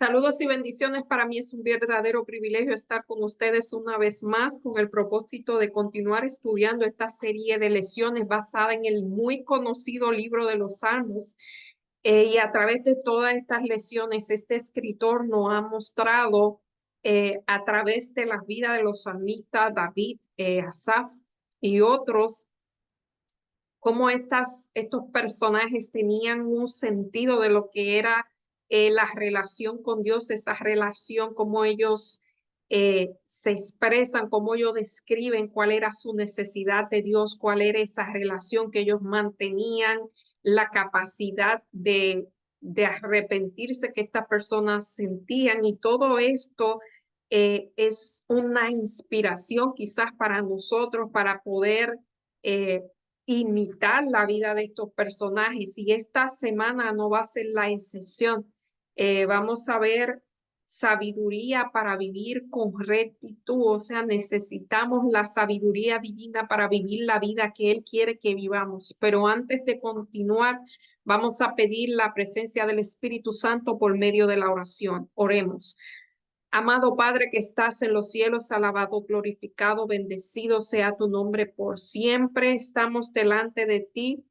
Saludos y bendiciones. Para mí es un verdadero privilegio estar con ustedes una vez más con el propósito de continuar estudiando esta serie de lecciones basada en el muy conocido libro de los Salmos. Y a través de todas estas lecciones, este escritor nos ha mostrado a través de la vida de los salmistas, David, Asaf y otros, cómo estos personajes tenían un sentido de lo que era la relación con Dios, esa relación, cómo ellos se expresan, cómo ellos describen cuál era su necesidad de Dios, cuál era esa relación que ellos mantenían, la capacidad de arrepentirse que estas personas sentían, y todo esto es una inspiración quizás para nosotros para poder eh, imitar la vida de estos personajes, y esta semana no va a ser la excepción. Vamos a ver sabiduría para vivir con rectitud, o sea, necesitamos la sabiduría divina para vivir la vida que Él quiere que vivamos. Pero antes de continuar, vamos a pedir la presencia del Espíritu Santo por medio de la oración. Oremos. Amado Padre que estás en los cielos, alabado, glorificado, bendecido sea tu nombre por siempre. Estamos delante de ti,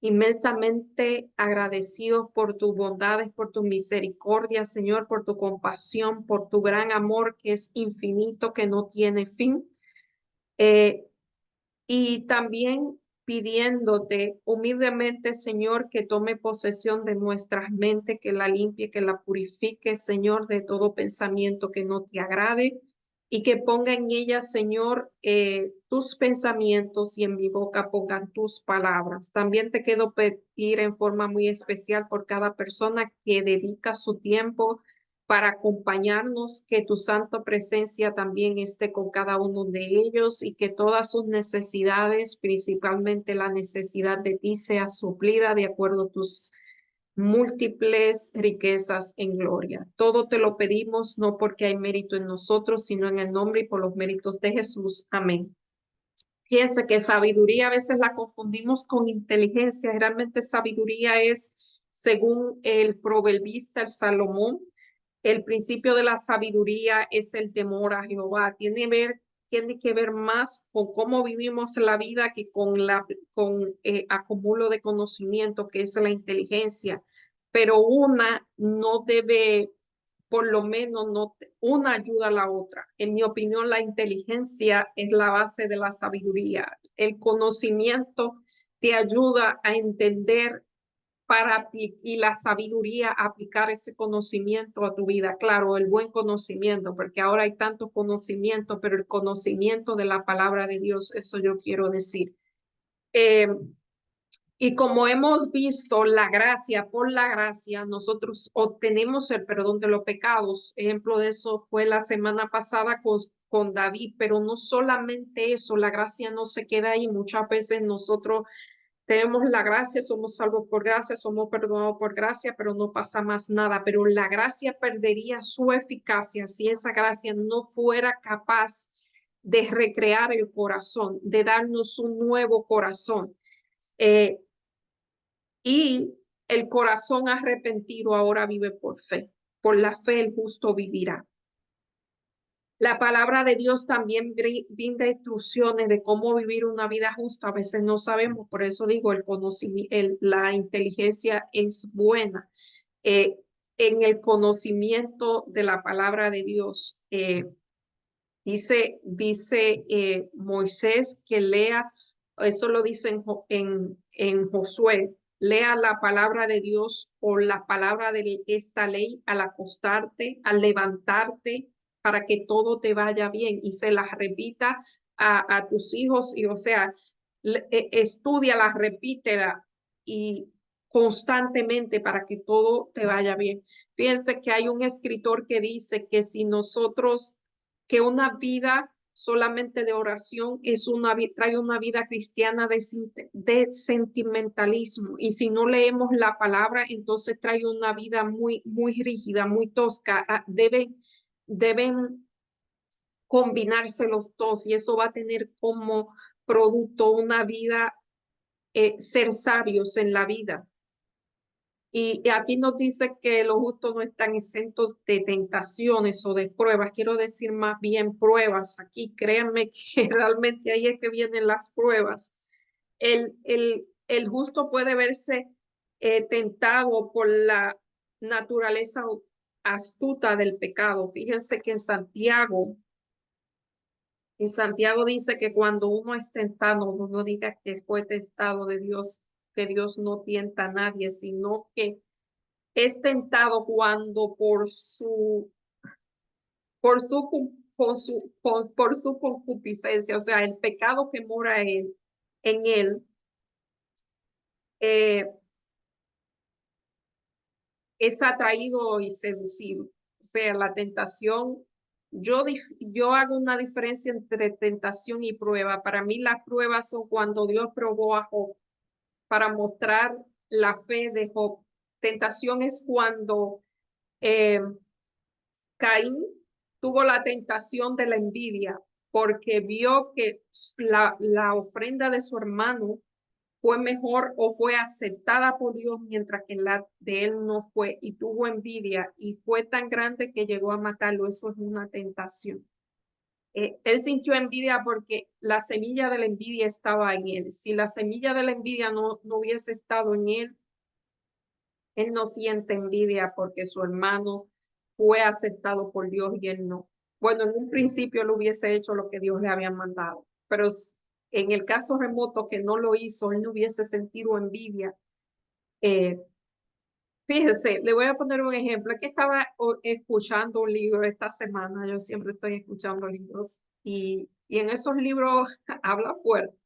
inmensamente agradecidos por tus bondades, por tu misericordia, Señor, por tu compasión, por tu gran amor que es infinito, que no tiene fin. Eh, y también pidiéndote humildemente, Señor, que tome posesión de nuestras mentes, que la limpie, que la purifique, Señor, de todo pensamiento que no te agrade, y que ponga en ella, Señor, tus pensamientos, y en mi boca pongan tus palabras. También te quiero pedir en forma muy especial por cada persona que dedica su tiempo para acompañarnos, que tu santa presencia también esté con cada uno de ellos, y que todas sus necesidades, principalmente la necesidad de ti, sea suplida de acuerdo a tus múltiples riquezas en gloria. Todo te lo pedimos no porque hay mérito en nosotros, sino en el nombre y por los méritos de Jesús. Amén. Fíjense que sabiduría a veces la confundimos con inteligencia. Realmente sabiduría es, según el proverbista, el Salomón, el principio de la sabiduría es el temor a Jehová. Tiene que ver más con cómo vivimos la vida que con acumulo de conocimiento, que es la inteligencia. Pero una no debe, por lo menos, no, una ayuda a la otra. En mi opinión, la inteligencia es la base de la sabiduría. El conocimiento te ayuda a entender y la sabiduría aplicar ese conocimiento a tu vida. Claro, el buen conocimiento, porque ahora hay tanto conocimiento, pero el conocimiento de la palabra de Dios, eso yo quiero decir. Eh, y como hemos visto, por la gracia, nosotros obtenemos el perdón de los pecados. Ejemplo de eso fue la semana pasada con David, pero no solamente eso, la gracia no se queda ahí. Muchas veces nosotros tenemos la gracia, somos salvos por gracia, somos perdonados por gracia, pero no pasa más nada. Pero la gracia perdería su eficacia si esa gracia no fuera capaz de recrear el corazón, de darnos un nuevo corazón. Eh, y el corazón arrepentido ahora vive por fe. Por la fe el justo vivirá. La palabra de Dios también brinda instrucciones de cómo vivir una vida justa. A veces no sabemos, por eso digo, el conocimiento, la inteligencia es buena. Eh, en el conocimiento de la palabra de Dios, dice Moisés que lea, eso lo dice en Josué, lea la palabra de Dios o la palabra de esta ley al acostarte, al levantarte, para que todo te vaya bien, y se las repita a tus hijos, y o sea, estúdiala, repítela y constantemente para que todo te vaya bien. Fíjense que hay un escritor que dice que si nosotros, que una vida solamente de oración trae una vida cristiana de sentimentalismo, y si no leemos la palabra, entonces trae una vida muy, muy rígida, muy tosca. Deben combinarse los dos, y eso va a tener como producto una vida, ser sabios en la vida. Y aquí nos dice que los justos no están exentos de tentaciones o de pruebas. Quiero decir más bien pruebas. Aquí créanme que realmente ahí es que vienen las pruebas. El justo puede verse tentado por la naturaleza astuta del pecado. Fíjense que en Santiago dice que cuando uno es tentado, no diga que fue tentado de Dios, que Dios no tienta a nadie, sino que es tentado cuando por su concupiscencia, o sea, el pecado que mora en él, eh, es atraído y seducido. O sea, la tentación, yo hago una diferencia entre tentación y prueba. Para mí las pruebas son cuando Dios probó a Job para mostrar la fe de Job. Tentación es cuando eh, Caín tuvo la tentación de la envidia porque vio que la ofrenda de su hermano fue mejor o fue aceptada por Dios mientras que la de él no fue y tuvo envidia y fue tan grande que llegó a matarlo. Eso es una tentación. Él sintió envidia porque la semilla de la envidia estaba en él. Si la semilla de la envidia no hubiese estado en él no siente envidia porque su hermano fue aceptado por Dios y él no. Bueno, en un principio él hubiese hecho lo que Dios le había mandado, pero en el caso remoto que no lo hizo, él no hubiese sentido envidia. Eh, Fíjese, le voy a poner un ejemplo. Es que estaba escuchando un libro esta semana, yo siempre estoy escuchando libros y en esos libros habla fuerte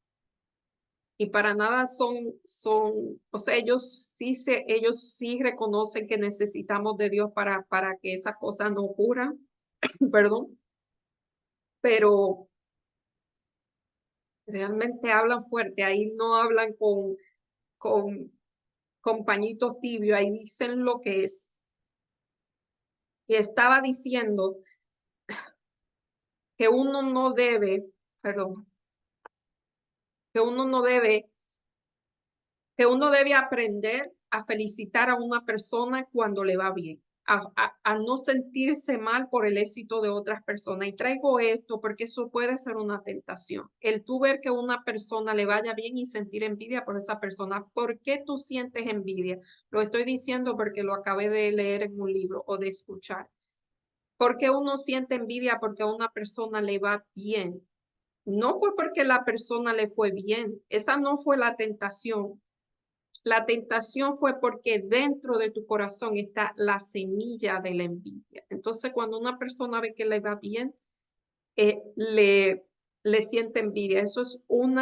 y para nada o sea, ellos sí reconocen que necesitamos de Dios para que esas cosas no ocurran, perdón, pero realmente hablan fuerte, ahí no hablan con, con pañitos tibios, ahí dicen lo que es. Y estaba diciendo que uno no debe, perdón, que uno no debe que uno debe aprender a felicitar a una persona cuando le va bien, a no sentirse mal por el éxito de otras personas. Y traigo esto porque eso puede ser una tentación. El tú ver que a una persona le vaya bien y sentir envidia por esa persona. ¿Por qué tú sientes envidia? Lo estoy diciendo porque lo acabé de leer en un libro o de escuchar. ¿Por qué uno siente envidia porque a una persona le va bien? No fue porque la persona le fue bien. Esa no fue la tentación. La tentación fue porque dentro de tu corazón está la semilla de la envidia. Entonces, cuando una persona ve que le va bien, eh, le, le siente envidia. Eso es un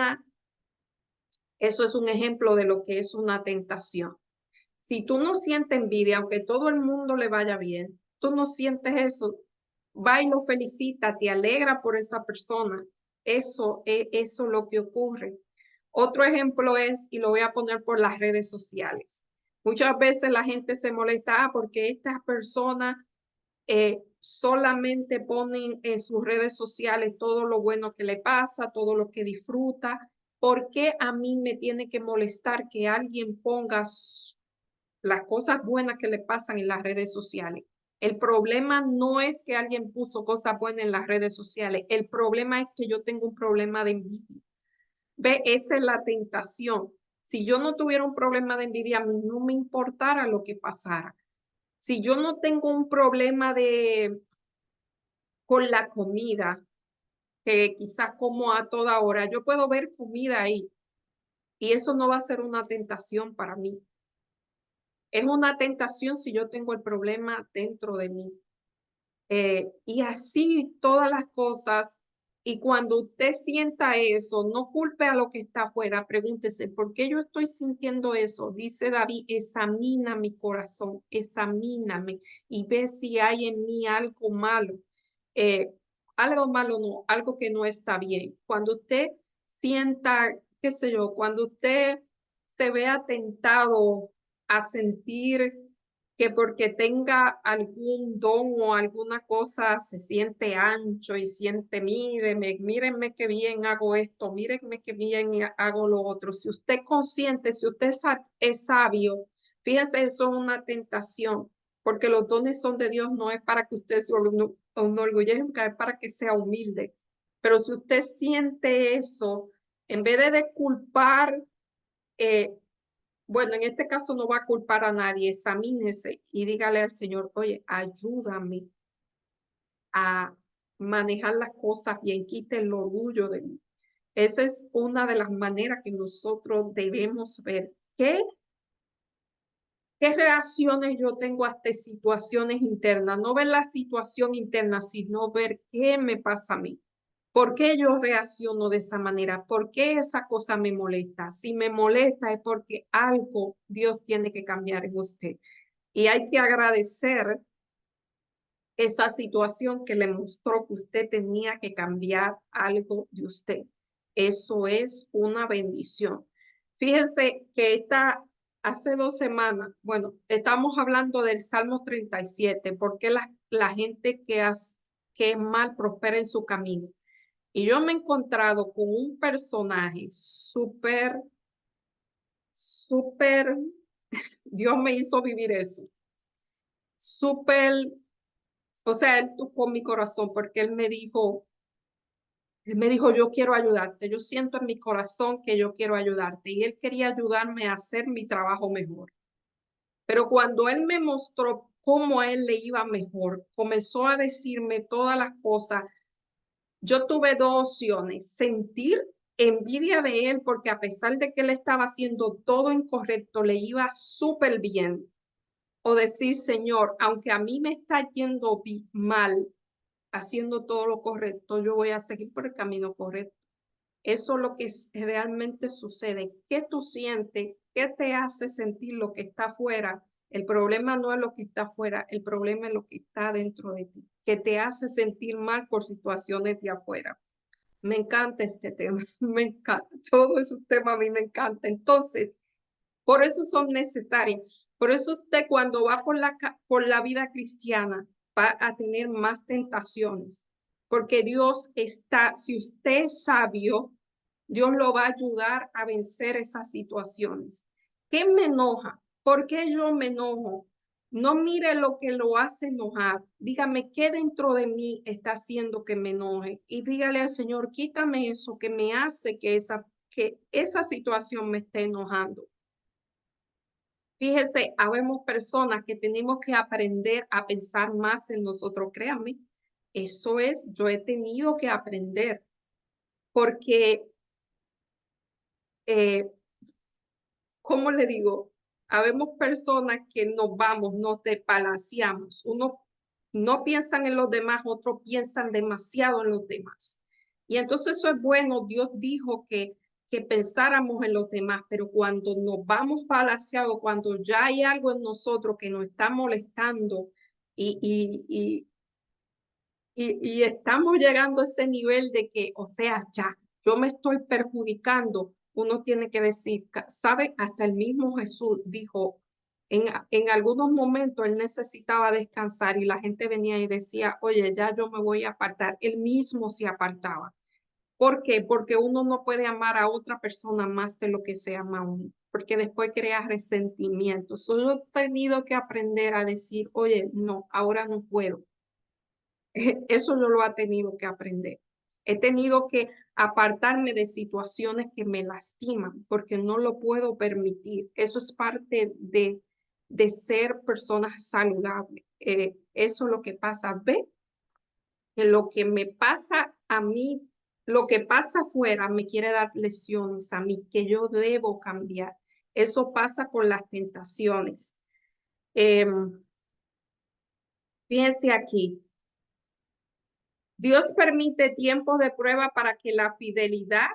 ejemplo de lo que es una tentación. Si tú no sientes envidia, aunque todo el mundo le vaya bien, tú no sientes eso, va y lo felicita, te alegra por esa persona. Eso es lo que ocurre. Otro ejemplo es, y lo voy a poner por las redes sociales. Muchas veces la gente se molesta porque estas personas solamente ponen en sus redes sociales todo lo bueno que le pasa, todo lo que disfruta. ¿Por qué a mí me tiene que molestar que alguien ponga las cosas buenas que le pasan en las redes sociales? El problema no es que alguien puso cosas buenas en las redes sociales. El problema es que yo tengo un problema de envidia. Ve, esa es la tentación. Si yo no tuviera un problema de envidia, a mí no me importara lo que pasara. Si yo no tengo un problema con la comida, que quizás como a toda hora, yo puedo ver comida ahí y eso no va a ser una tentación para mí. Es una tentación si yo tengo el problema dentro de mí. Y así todas las cosas. Y cuando usted sienta eso, no culpe a lo que está afuera, pregúntese, ¿por qué yo estoy sintiendo eso? Dice David, examina mi corazón, examíname y ve si hay en mí algo malo. Eh, Algo malo no, algo que no está bien. Cuando usted sienta, qué sé yo, cuando usted se vea tentado a sentir que porque tenga algún don o alguna cosa se siente ancho y siente, mírenme qué bien hago esto, mírenme qué bien hago lo otro. Si usted es consciente, si usted es sabio, Fíjense, eso es una tentación, porque los dones son de Dios, no es para que usted se enorgullezca, es para que sea humilde. Pero si usted siente eso, en vez de culpar, bueno, en este caso no va a culpar a nadie, examínese y dígale al Señor, oye, ayúdame a manejar las cosas bien, quite el orgullo de mí. Esa es una de las maneras que nosotros debemos ver. ¿Qué reacciones yo tengo ante situaciones internas? No ver la situación interna, sino ver qué me pasa a mí. ¿Por qué yo reacciono de esa manera? ¿Por qué esa cosa me molesta? Si me molesta es porque algo Dios tiene que cambiar en usted. Y hay que agradecer esa situación que le mostró que usted tenía que cambiar algo de usted. Eso es una bendición. Fíjense que hace 2 semanas, bueno, estamos hablando del Salmo 37, porque la gente que es mal prospera en su camino. Y yo me he encontrado con un personaje súper, Dios me hizo vivir eso, súper, o sea, él tocó mi corazón porque él me dijo, yo quiero ayudarte, yo siento en mi corazón que yo quiero ayudarte. Y él quería ayudarme a hacer mi trabajo mejor. Pero cuando él me mostró cómo a él le iba mejor, comenzó a decirme todas las cosas. Yo tuve dos opciones: sentir envidia de él porque a pesar de que él estaba haciendo todo incorrecto, le iba súper bien. O decir, Señor, aunque a mí me está yendo mal, haciendo todo lo correcto, yo voy a seguir por el camino correcto. Eso es lo que realmente sucede. ¿Qué tú sientes? ¿Qué te hace sentir lo que está afuera? El problema no es lo que está afuera, el problema es lo que está dentro de ti, que te hace sentir mal por situaciones de afuera. Me encanta este tema, me encanta. Todo ese tema a mí me encanta. Entonces, por eso son necesarias. Por eso usted cuando va por la vida cristiana va a tener más tentaciones. Porque Dios está, si usted es sabio, Dios lo va a ayudar a vencer esas situaciones. ¿Qué me enoja? ¿Por qué yo me enojo? No mire lo que lo hace enojar. Dígame qué dentro de mí está haciendo que me enoje. Y dígale al Señor, quítame eso que me hace que esa situación me esté enojando. Fíjese, habemos personas que tenemos que aprender a pensar más en nosotros, créanme. Eso es, yo he tenido que aprender porque, eh, ¿cómo le digo? Habemos personas que nos desbalanceamos. Uno no piensan en los demás, otros piensan demasiado en los demás. Y entonces eso es bueno. Dios dijo que pensáramos en los demás, pero cuando nos vamos balanceados, cuando ya hay algo en nosotros que nos está molestando y, y, y estamos llegando a ese nivel de que, o sea, ya, yo me estoy perjudicando, uno tiene que decir, ¿sabe? Hasta el mismo Jesús dijo, en algunos momentos él necesitaba descansar y la gente venía y decía, oye, ya yo me voy a apartar. Él mismo se apartaba. ¿Por qué? Porque uno no puede amar a otra persona más de lo que se ama a uno, porque después crea resentimiento. Solo he tenido que aprender a decir, oye, no, ahora no puedo. Eso no lo ha tenido que aprender. He tenido que apartarme de situaciones que me lastiman porque no lo puedo permitir. Eso es parte de ser personas saludables. Eso es lo que pasa. Ve que lo que me pasa a mí, lo que pasa afuera me quiere dar lesiones a mí, que yo debo cambiar. Eso pasa con las tentaciones. Fíjense aquí. Dios permite tiempos de prueba para que la fidelidad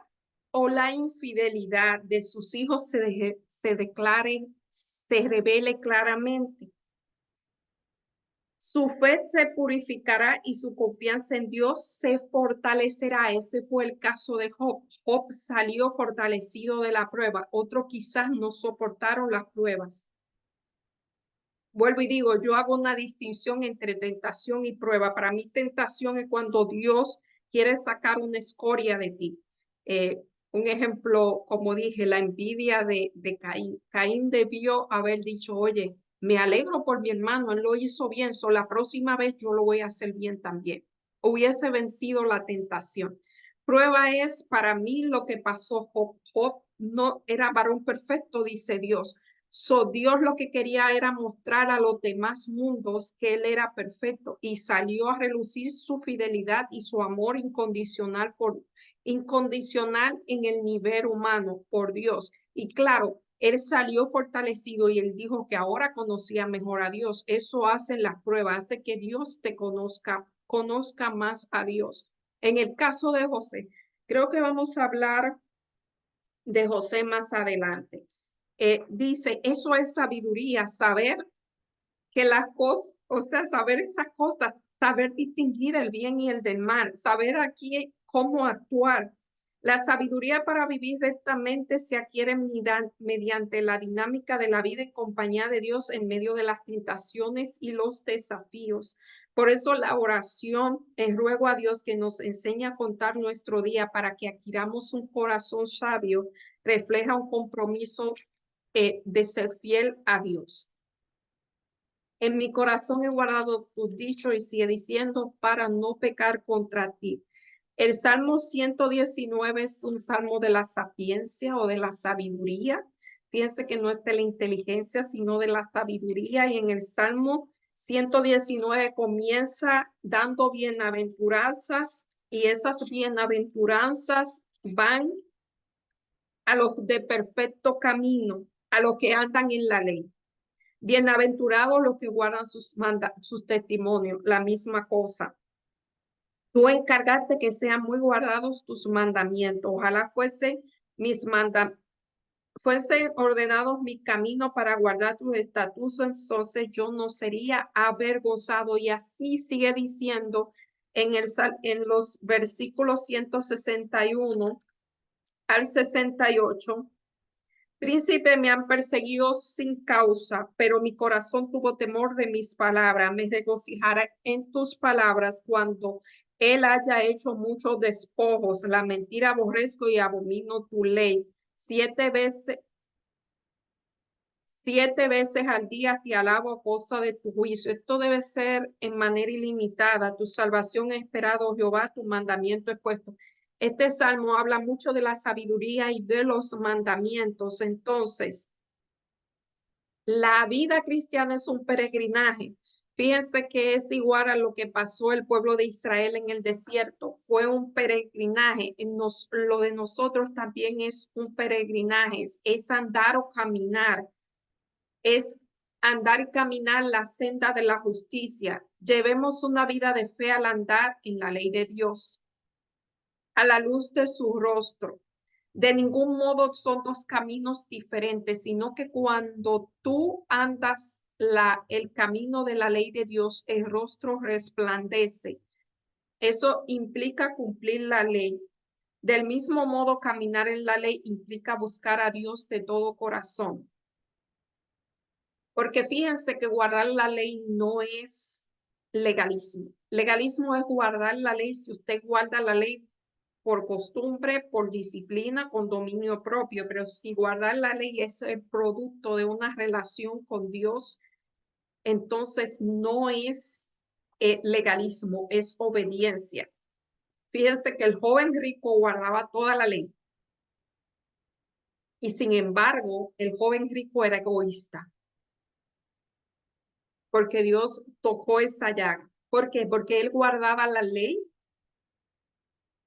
o la infidelidad de sus hijos se declare, se revele claramente. Su fe se purificará y su confianza en Dios se fortalecerá. Ese fue el caso de Job. Job salió fortalecido de la prueba. Otros quizás no soportaron las pruebas. Vuelvo y digo, yo hago una distinción entre tentación y prueba. Para mí, tentación es cuando Dios quiere sacar una escoria de ti, un ejemplo, como dije, la envidia de Caín. Caín debió haber dicho, oye, me alegro por mi hermano, él lo hizo bien, so la próxima vez yo lo voy a hacer bien también. Hubiese vencido la tentación. Prueba es para mí lo que pasó Job. Job no era varón perfecto, dice Dios. So Dios lo que quería era mostrar a los demás mundos que él era perfecto y salió a relucir su fidelidad y su amor incondicional en el nivel humano por Dios. Y claro, él salió fortalecido y él dijo que ahora conocía mejor a Dios. Eso hace la prueba, hace que Dios te conozca más a Dios. En el caso de José, creo que vamos a hablar de José más adelante. Dice, eso es sabiduría, saber que las cosas, o sea, saber esas cosas, saber distinguir el bien y el del mal, saber aquí cómo actuar. La sabiduría para vivir rectamente se adquiere mediante la dinámica de la vida en compañía de Dios en medio de las tentaciones y los desafíos. Por eso la oración, el ruego a Dios que nos enseña a contar nuestro día para que adquiramos un corazón sabio, refleja un compromiso de ser fiel a Dios. En mi corazón he guardado tus dichos y sigue diciendo para no pecar contra ti. El Salmo 119 es un salmo de la sapiencia o de la sabiduría. Fíjense que no es de la inteligencia, sino de la sabiduría. Y en el Salmo 119 comienza dando bienaventuranzas y esas bienaventuranzas van a los de perfecto camino, a los que andan en la ley. Bienaventurados los que guardan sus testimonios, la misma cosa. Tú encargaste que sean muy guardados tus mandamientos. Ojalá fuesen ordenados mi camino para guardar tus estatutos, entonces yo no sería avergonzado. Y así sigue diciendo en los versículos 161 al 68. Príncipe, me han perseguido sin causa, pero mi corazón tuvo temor de mis palabras. Me regocijaré en tus palabras cuando él haya hecho muchos despojos. La mentira aborrezco y abomino tu ley. 7 veces al día te alabo a causa de tu juicio. Esto debe ser en manera ilimitada. Tu salvación he esperado, Jehová, tu mandamiento he puesto. Este salmo habla mucho de la sabiduría y de los mandamientos. Entonces, la vida cristiana es un peregrinaje. Fíjense que es igual a lo que pasó el pueblo de Israel en el desierto. Fue un peregrinaje. Lo de nosotros también es un peregrinaje. Es andar o caminar. Es andar y caminar la senda de la justicia. Llevemos una vida de fe al andar en la ley de Dios, a la luz de su rostro. De ningún modo son dos caminos diferentes, sino que cuando tú andas el camino de la ley de Dios, el rostro resplandece. Eso implica cumplir la ley. Del mismo modo, caminar en la ley implica buscar a Dios de todo corazón. Porque fíjense que guardar la ley no es legalismo. Legalismo es guardar la ley. Si usted guarda la ley por costumbre, por disciplina, con dominio propio, pero si guardar la ley es el producto de una relación con Dios, entonces no es legalismo, es obediencia. Fíjense que el joven rico guardaba toda la ley y sin embargo el joven rico era egoísta porque Dios tocó esa llaga. ¿Por qué? Porque él guardaba la ley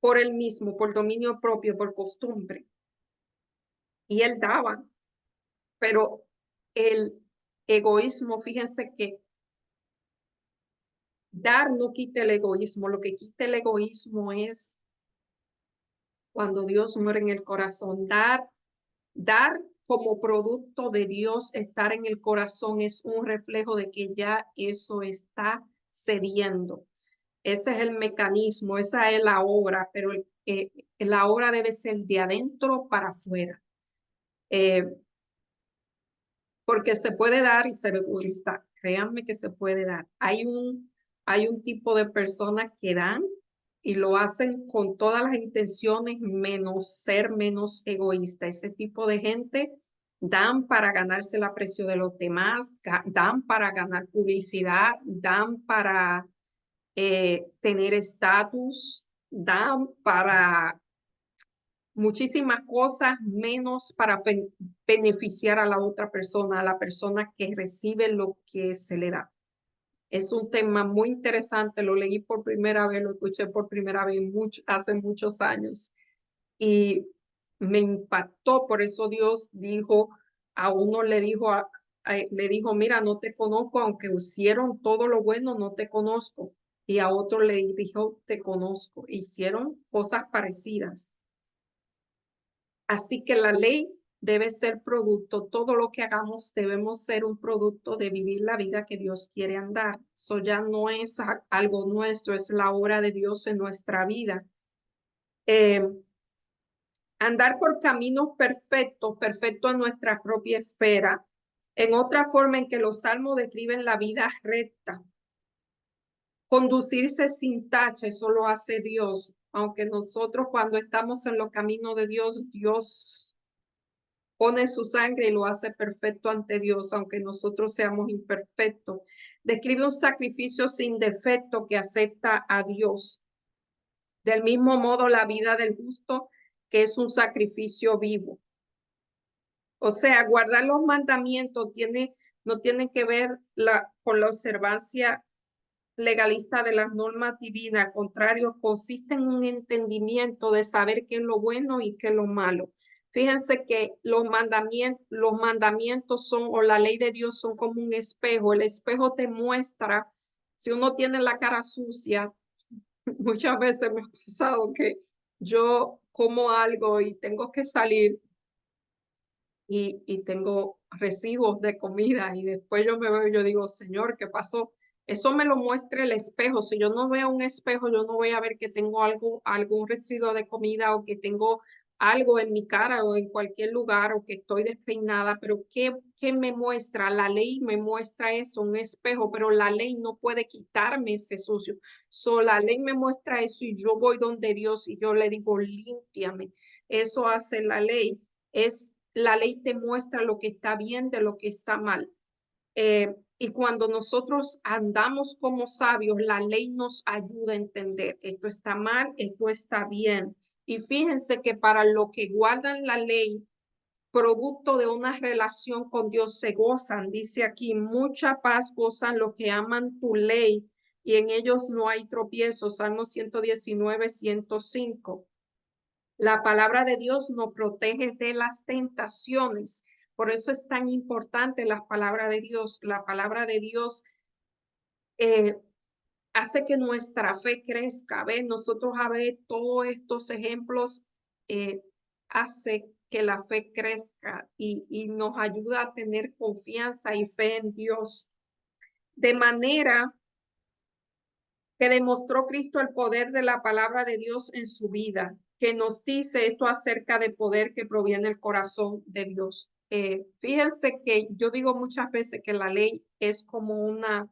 por él mismo, por dominio propio, por costumbre. Y él daba, pero el egoísmo, fíjense que dar no quita el egoísmo, lo que quita el egoísmo es cuando Dios muere en el corazón. Dar como producto de Dios, estar en el corazón es un reflejo de que ya eso está cediendo. Ese es el mecanismo, esa es la obra, pero la obra debe ser de adentro para afuera. Porque se puede dar y ser egoísta. Créanme que se puede dar. Hay un tipo de personas que dan y lo hacen con todas las intenciones menos ser menos egoísta. Ese tipo de gente dan para ganarse el aprecio de los demás, dan para ganar publicidad, dan para tener estatus, dan para muchísimas cosas menos para beneficiar a la otra persona, a la persona que recibe lo que se le da. Es un tema muy interesante, lo leí por primera vez, lo escuché por primera vez hace muchos años y me impactó. Por eso Dios dijo, a uno le dijo, mira, no te conozco, aunque hicieron todo lo bueno, no te conozco. Y a otro le dijo, te conozco. Hicieron cosas parecidas. Así que la ley debe ser producto, todo lo que hagamos debemos ser un producto de vivir la vida que Dios quiere andar. Eso ya no es algo nuestro, es la obra de Dios en nuestra vida. Andar por caminos perfectos, perfectos en nuestra propia esfera. En otra forma en que los salmos describen la vida recta. Conducirse sin tacha, eso lo hace Dios. Aunque nosotros cuando estamos en los caminos de Dios, Dios pone su sangre y lo hace perfecto ante Dios, aunque nosotros seamos imperfectos. Describe un sacrificio sin defecto que acepta a Dios. Del mismo modo, la vida del justo, que es un sacrificio vivo. O sea, guardar los mandamientos no tiene que ver con la observancia legalista de las normas divinas. Al contrario, consiste en un entendimiento de saber qué es lo bueno y qué es lo malo. Fíjense que los mandamientos son, o la ley de Dios son como un espejo. El espejo te muestra, si uno tiene la cara sucia, muchas veces me ha pasado que yo como algo y tengo que salir y tengo residuos de comida y después yo me veo y yo digo, Señor, ¿qué pasó? Eso me lo muestra el espejo. Si yo no veo un espejo, yo no voy a ver que tengo algún residuo de comida o que tengo algo en mi cara o en cualquier lugar o que estoy despeinada. Pero ¿qué me muestra? La ley me muestra eso, un espejo, pero la ley no puede quitarme ese sucio. La ley me muestra eso y yo voy donde Dios y yo le digo, límpiame. Eso hace la ley. La ley te muestra lo que está bien de lo que está mal. Y cuando nosotros andamos como sabios, la ley nos ayuda a entender esto está mal, esto está bien. Y fíjense que para los que guardan la ley, producto de una relación con Dios, se gozan. Dice aquí, mucha paz gozan los que aman tu ley y en ellos no hay tropiezo. Salmo 119, 105. La palabra de Dios nos protege de las tentaciones. Por eso es tan importante la palabra de Dios. La palabra de Dios hace que nuestra fe crezca. ¿Ves? Nosotros a ver todos estos ejemplos hace que la fe crezca y nos ayuda a tener confianza y fe en Dios. De manera que demostró Cristo el poder de la palabra de Dios en su vida, que nos dice esto acerca del poder que proviene del corazón de Dios. Fíjense que yo digo muchas veces que la ley es como una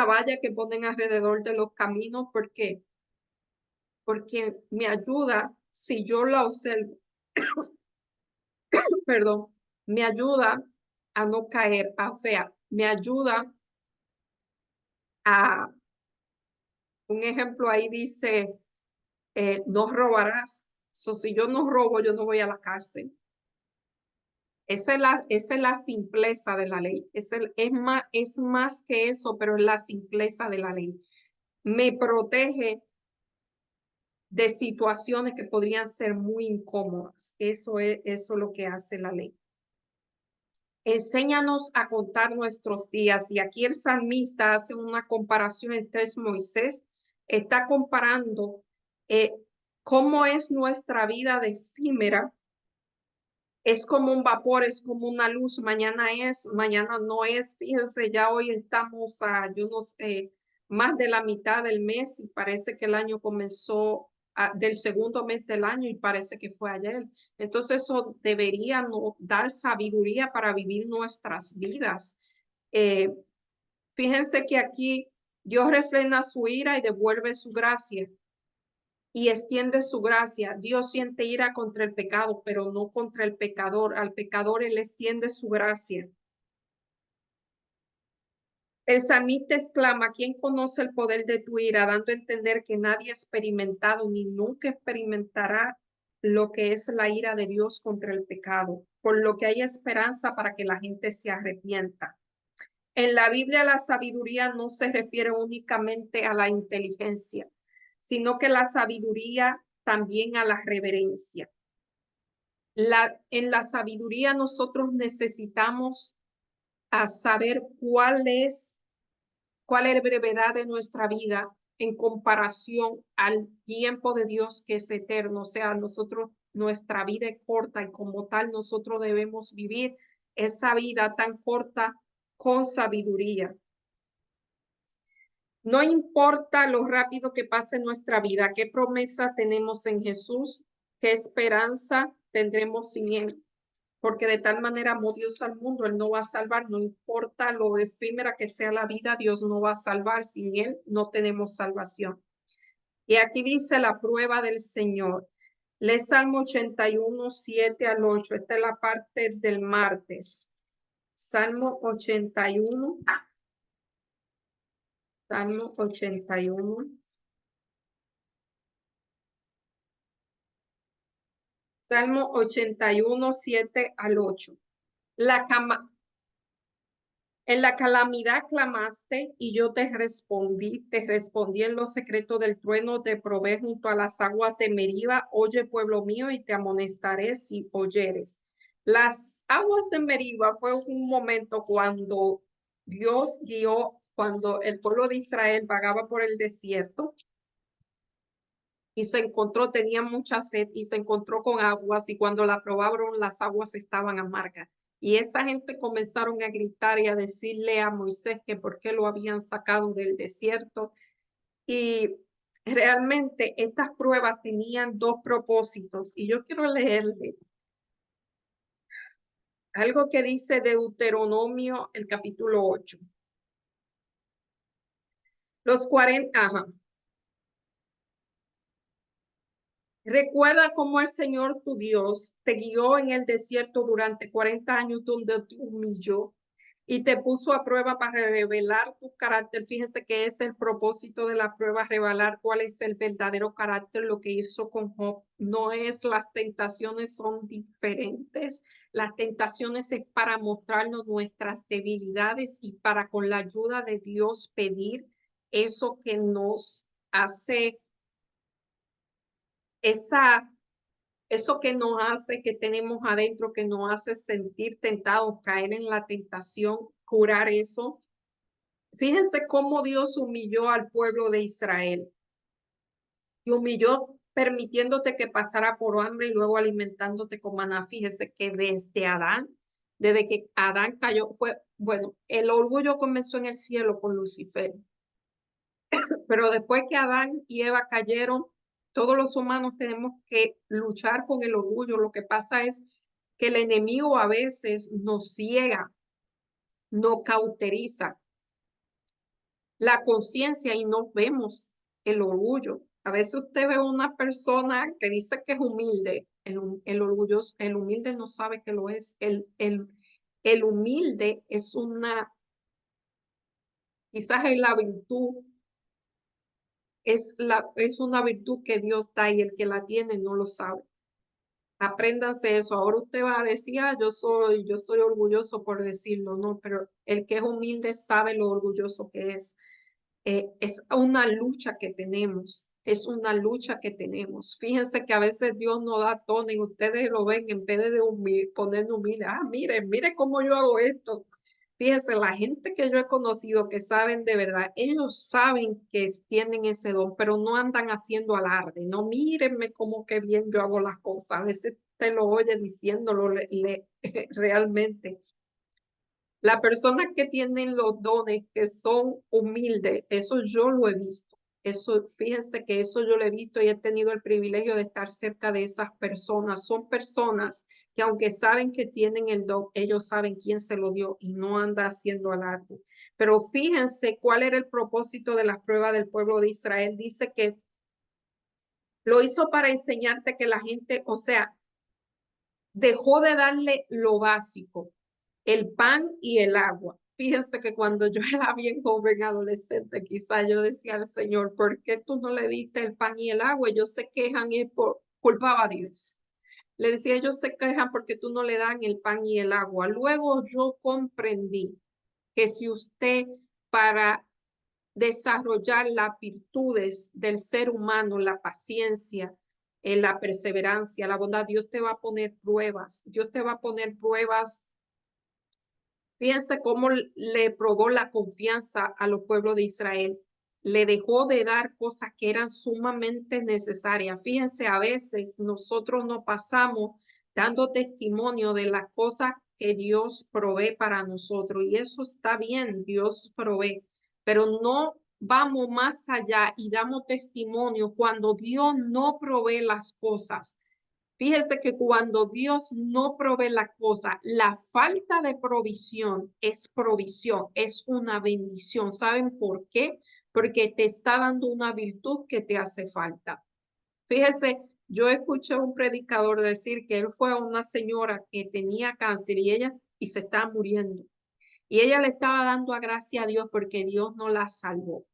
valla que ponen alrededor de los caminos. ¿Por qué? Porque me ayuda, si yo la observo, perdón, me ayuda a no caer, o sea, me ayuda a, un ejemplo ahí dice, no robarás. Si yo no robo, yo no voy a la cárcel. Esa es la simpleza de la ley. Es más que eso, pero es la simpleza de la ley. Me protege de situaciones que podrían ser muy incómodas. Eso es lo que hace la ley. Enséñanos a contar nuestros días. Y aquí el salmista hace una comparación. Entonces Moisés está comparando cómo es nuestra vida de efímera. Es como un vapor, es como una luz. Mañana es, mañana no es. Fíjense, ya hoy estamos a, yo no sé, más de la mitad del mes y parece que el año comenzó del segundo mes del año y parece que fue ayer. Entonces eso debería dar sabiduría para vivir nuestras vidas. Eh, Fíjense que aquí Dios refrena su ira y devuelve su gracia. y extiende su gracia. Dios siente ira contra el pecado, pero no contra el pecador. Al pecador Él extiende su gracia. El salmista exclama: ¿quién conoce el poder de tu ira? Dando a entender que nadie ha experimentado ni nunca experimentará lo que es la ira de Dios contra el pecado, por lo que hay esperanza para que la gente se arrepienta. En la Biblia la sabiduría no se refiere únicamente a la inteligencia, sino que la sabiduría también a la reverencia. En la sabiduría nosotros necesitamos saber cuál es la brevedad de nuestra vida en comparación al tiempo de Dios que es eterno. O sea, nuestra vida es corta y como tal nosotros debemos vivir esa vida tan corta con sabiduría. No importa lo rápido que pase nuestra vida, qué promesa tenemos en Jesús, qué esperanza tendremos sin Él. Porque de tal manera amó Dios al mundo, Él no va a salvar, no importa lo efímera que sea la vida, Dios no va a salvar, sin Él no tenemos salvación. Y aquí dice la prueba del Señor. Lee Salmo 81, 7 al 8, esta es la parte del martes. Salmo 81, Salmo 81. Salmo 81, 7 al 8. En la calamidad clamaste y yo te respondí en lo secreto del trueno, te probé junto a las aguas de Meriba. Oye, pueblo mío, y te amonestaré si oyeres. Las aguas de Meriba fue un momento cuando Dios guió, cuando el pueblo de Israel vagaba por el desierto y tenía mucha sed y se encontró con aguas y cuando la probaron las aguas estaban amargas. Y esa gente comenzaron a gritar y a decirle a Moisés que por qué lo habían sacado del desierto. Y realmente estas pruebas tenían dos propósitos. Y yo quiero leerle algo que dice Deuteronomio, el capítulo 8. Los 40, Recuerda cómo el Señor tu Dios te guió en el desierto durante 40 años donde te humilló y te puso a prueba para revelar tu carácter. Fíjense que es el propósito de la prueba, revelar cuál es el verdadero carácter. Lo que hizo con Job no es, las tentaciones son diferentes. Las tentaciones es para mostrarnos nuestras debilidades y para con la ayuda de Dios pedir eso que nos hace eso que nos hace, que tenemos adentro, que nos hace sentir tentados, caer en la tentación, curar eso. Fíjense cómo Dios humilló al pueblo de Israel y humilló permitiéndote que pasara por hambre y luego alimentándote con maná. Fíjese que desde que Adán cayó, bueno, el orgullo comenzó en el cielo con Lucifer, pero después que Adán y Eva cayeron, todos los humanos tenemos que luchar con el orgullo. Lo que pasa es que el enemigo a veces nos ciega, nos cauteriza la conciencia y no vemos el orgullo. A veces usted ve a una persona que dice que es humilde, el orgulloso, el humilde no sabe que lo es. El humilde es quizás es la virtud, es una virtud que Dios da y el que la tiene no lo sabe. Apréndanse eso. Ahora usted va a decir, yo soy orgulloso por decirlo, no, pero el que es humilde sabe lo orgulloso que es. Es una lucha que tenemos, es una lucha que tenemos. Fíjense que a veces Dios no da tono y ustedes lo ven en vez de poner humilde. Mire cómo yo hago esto. Fíjense, la gente que yo he conocido que saben de verdad, ellos saben que tienen ese don, pero no andan haciendo alarde. No, mírenme cómo que bien yo hago las cosas. A veces te lo oye diciéndolo realmente. La persona que tienen los dones, que son humildes, eso yo lo he visto. Eso, fíjense que eso yo lo he visto y he tenido el privilegio de estar cerca de esas personas. Son personas que aunque saben que tienen el don, ellos saben quién se lo dio y no anda haciendo alarde. Pero fíjense cuál era el propósito de las pruebas del pueblo de Israel. Dice que Lo hizo para enseñarte que la gente, o sea, dejó de darle lo básico, el pan y el agua. Fíjense que cuando yo era bien joven, adolescente, quizás yo decía al Señor, ¿por qué tú no le diste el pan y el agua? Ellos se quejan y por culpaba a Dios. Le decía, ellos se quejan porque tú no le dan el pan y el agua. Luego yo comprendí que si usted para desarrollar las virtudes del ser humano, la paciencia, la perseverancia, la bondad, Dios te va a poner pruebas. Dios te va a poner pruebas. Fíjense cómo le probó la confianza a los pueblos de Israel. Le dejó de dar cosas que eran sumamente necesarias. Fíjense, a veces nosotros no pasamos dando testimonio de las cosas que Dios provee para nosotros. Y eso está bien, Dios provee. Pero no vamos más allá y damos testimonio cuando Dios no provee las cosas. Fíjese que cuando Dios no provee la cosa, la falta de provisión, es una bendición. ¿Saben por qué? Porque te está dando una virtud que te hace falta. Fíjese, yo escuché a un predicador decir que él fue a una señora que tenía cáncer y se estaba muriendo. Y ella le estaba dando a gracia a Dios porque Dios no la salvó,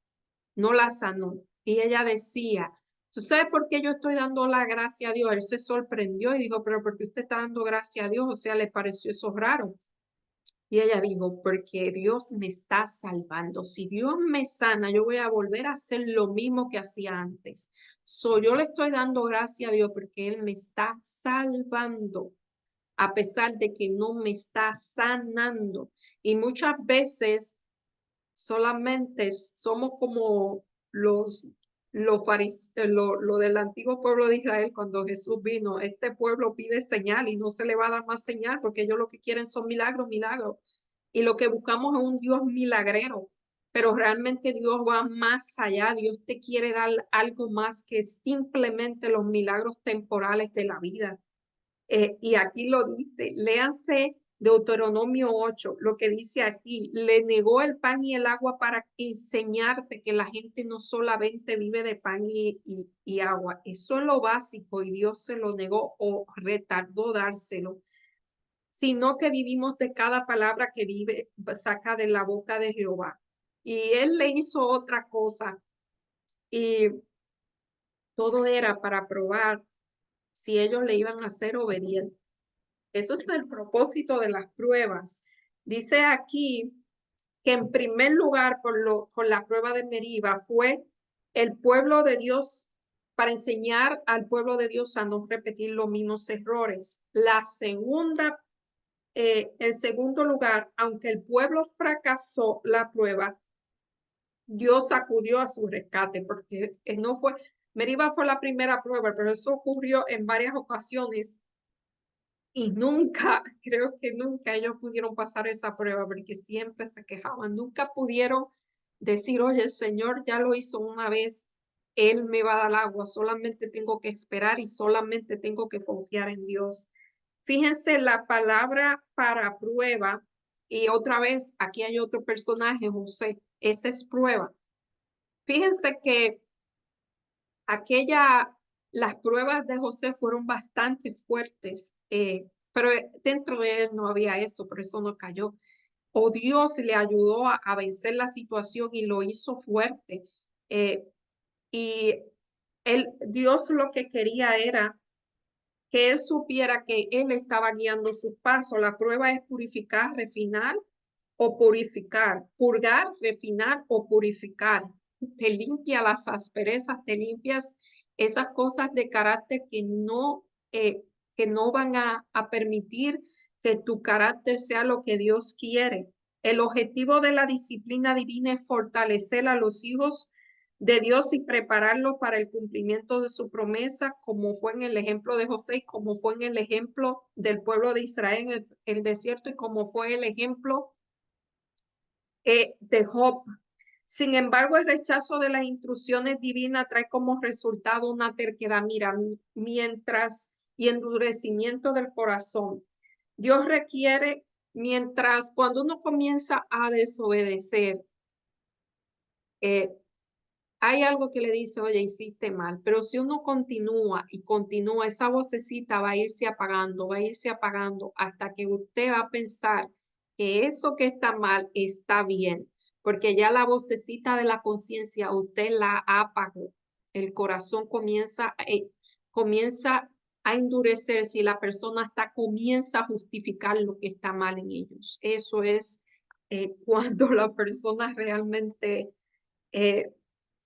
no la sanó. Y ella decía, ¿tú sabes por qué yo estoy dando la gracia a Dios? Él se sorprendió y dijo, pero ¿por qué usted está dando gracia a Dios? O sea, le pareció eso raro. Y ella dijo, porque Dios me está salvando. Si Dios me sana, yo voy a volver a hacer lo mismo que hacía antes. Yo le estoy dando gracia a Dios porque Él me está salvando, a pesar de que no me está sanando. Y muchas veces solamente somos como lo del antiguo pueblo de Israel cuando Jesús vino. Este pueblo pide señal y no se le va a dar más señal porque ellos lo que quieren son milagros, milagros. Y lo que buscamos es un Dios milagrero. Pero realmente Dios va más allá. Dios te quiere dar algo más que simplemente los milagros temporales de la vida. Y aquí lo dice, léanse Deuteronomio 8, lo que dice aquí, le negó el pan y el agua para enseñarte que la gente no solamente vive de pan y agua, eso es lo básico y Dios se lo negó o retardó dárselo, sino que vivimos de cada palabra que saca de la boca de Jehová. Y él le hizo otra cosa y todo era para probar si ellos le iban a ser obedientes. Eso es el propósito de las pruebas. Dice aquí que en primer lugar, con la prueba de Meriba, fue el pueblo de Dios para enseñar al pueblo de Dios a no repetir los mismos errores. El segundo lugar, aunque el pueblo fracasó la prueba, Dios acudió a su rescate, porque no fue, Meriba fue la primera prueba, pero eso ocurrió en varias ocasiones y nunca, creo que nunca ellos pudieron pasar esa prueba porque siempre se quejaban. Nunca pudieron decir, oye, el Señor ya lo hizo una vez, Él me va a dar agua, solamente tengo que esperar y solamente tengo que confiar en Dios. Fíjense la palabra para prueba y otra vez aquí hay otro personaje, José, esa es prueba. Fíjense que las pruebas de José fueron bastante fuertes, pero dentro de él no había eso, por eso no cayó. O Dios le ayudó a vencer la situación y lo hizo fuerte. Y Dios lo que quería era que él supiera que él estaba guiando sus pasos. La prueba es purificar, refinar o purificar, purgar, refinar o purificar. Te limpia las asperezas, te limpias esas cosas de carácter que no van a permitir que tu carácter sea lo que Dios quiere. El objetivo de la disciplina divina es fortalecer a los hijos de Dios y prepararlos para el cumplimiento de su promesa, como fue en el ejemplo de José, como fue en el ejemplo del pueblo de Israel en el desierto y como fue el ejemplo de Job. Sin embargo, el rechazo de las instrucciones divinas trae como resultado una terquedad, y endurecimiento del corazón. Dios requiere, cuando uno comienza a desobedecer, hay algo que le dice, oye, hiciste mal, pero si uno continúa y continúa, esa vocecita va a irse apagando hasta que usted va a pensar que eso que está mal está bien, porque ya la vocecita de la conciencia usted la apagó. El corazón comienza a endurecerse y la persona hasta comienza a justificar lo que está mal en ellos. Eso es cuando la persona realmente eh,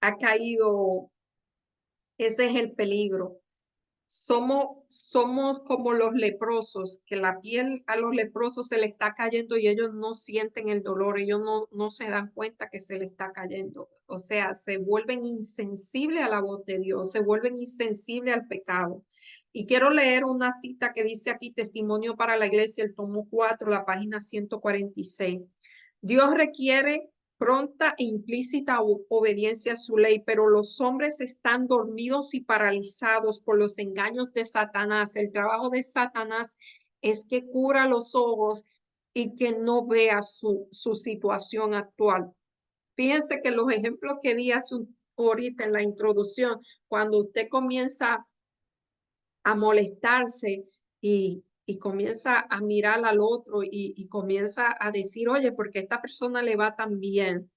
ha caído, ese es el peligro. Somos como los leprosos, que la piel a los leprosos se le está cayendo y ellos no sienten el dolor, ellos no se dan cuenta que se le está cayendo. O sea, se vuelven insensibles a la voz de Dios, se vuelven insensibles al pecado. Y quiero leer una cita que dice aquí, Testimonio para la Iglesia, el tomo 4, la página 146. Dios requiere pronta e implícita obediencia a su ley, pero los hombres están dormidos y paralizados por los engaños de Satanás. El trabajo de Satanás es que cubra los ojos y que no vea su situación actual. Fíjense que los ejemplos que di ahorita en la introducción, cuando usted comienza a molestarse y comienza a mirar al otro y comienza a decir, oye, porque esta persona le va tan bien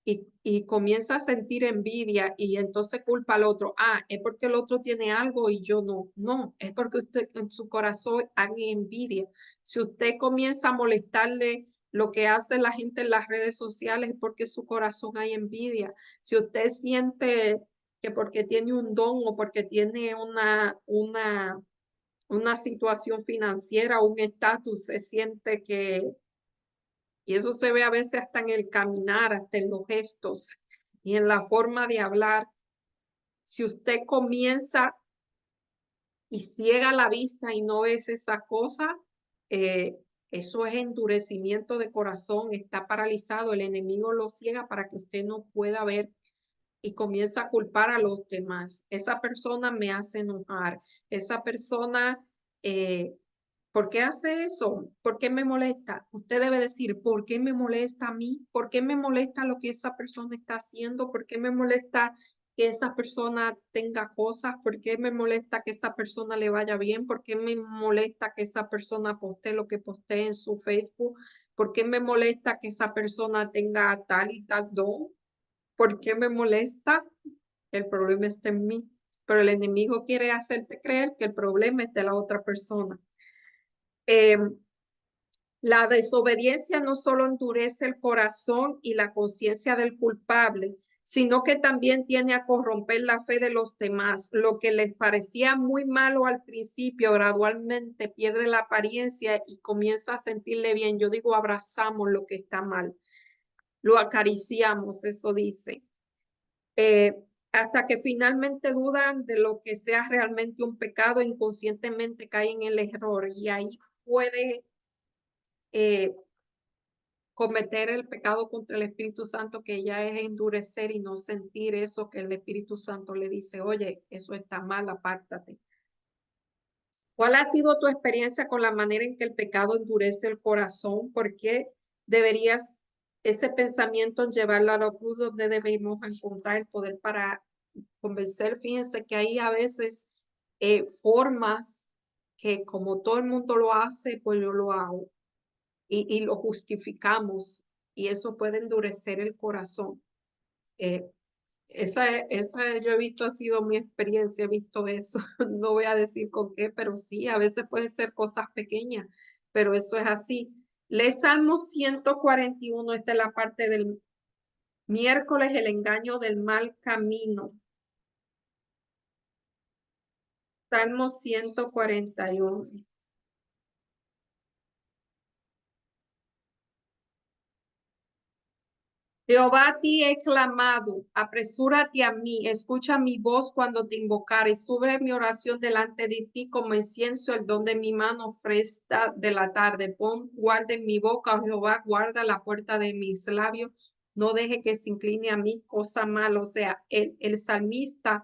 y comienza a sentir envidia y entonces culpa al otro. Ah, es porque el otro tiene algo y yo no. No, es porque usted en su corazón hay envidia. Si usted comienza a molestarle lo que hace la gente en las redes sociales, es porque en su corazón hay envidia. Si usted siente que porque tiene un don o porque tiene una situación financiera, un estatus, se siente que, y eso se ve a veces hasta en el caminar, hasta en los gestos y en la forma de hablar. Si usted comienza y ciega la vista y no es esa cosa, eso es endurecimiento de corazón, está paralizado, el enemigo lo ciega para que usted no pueda ver y comienza a culpar a los demás. Esa persona me hace enojar, esa persona, ¿por qué hace eso? ¿Por qué me molesta? Usted debe decir, ¿por qué me molesta a mí? ¿Por qué me molesta lo que esa persona está haciendo? ¿Por qué me molesta que esa persona tenga cosas? ¿Por qué me molesta que esa persona le vaya bien? ¿Por qué me molesta que esa persona postee lo que postee en su Facebook? ¿Por qué me molesta que esa persona tenga tal y tal don? ¿Por qué me molesta? El problema está en mí. Pero el enemigo quiere hacerte creer que el problema es de la otra persona. La desobediencia no solo endurece el corazón y la conciencia del culpable, sino que también tiene a corromper la fe de los demás. Lo que les parecía muy malo al principio, gradualmente pierde la apariencia y comienza a sentirle bien. Yo digo, abrazamos lo que está mal, lo acariciamos, eso dice. Hasta que finalmente dudan de lo que sea realmente un pecado, inconscientemente caen en el error y ahí puede cometer el pecado contra el Espíritu Santo, que ya es endurecer y no sentir eso que el Espíritu Santo le dice, oye, eso está mal, apártate. ¿Cuál ha sido tu experiencia con la manera en que el pecado endurece el corazón? ¿Por qué deberías ese pensamiento llevarlo a la cruz donde debemos encontrar el poder para convencer? Fíjense que hay a veces formas que como todo el mundo lo hace, pues yo lo hago y lo justificamos y eso puede endurecer el corazón. Eh, esa yo he visto, ha sido mi experiencia, he visto eso. No voy a decir con qué, pero sí, a veces pueden ser cosas pequeñas, pero eso es así. Lee Salmo 141, esta es la parte del miércoles, el engaño del mal camino. Salmo 141. Jehová, a ti he clamado, apresúrate a mí, escucha mi voz cuando te invocare, sube mi oración delante de ti como incienso, el don de mi mano fresca de la tarde. Pon guarda en mi boca, oh Jehová, guarda la puerta de mis labios, no deje que se incline a mí cosa mala. O sea, el salmista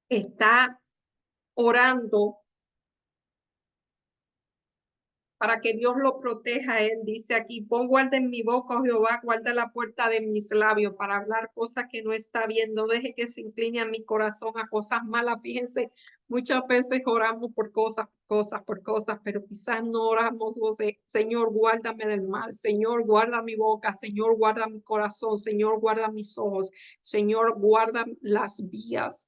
está orando para que Dios lo proteja. Él dice aquí, pon guarda en mi boca, oh Jehová, guarda la puerta de mis labios para hablar cosas que no está bien. No deje que se incline a mi corazón a cosas malas. Fíjense, muchas veces oramos por cosas, pero quizás no oramos, Señor, guárdame del mal. Señor, guarda mi boca. Señor, guarda mi corazón. Señor, guarda mis ojos. Señor, guarda las vías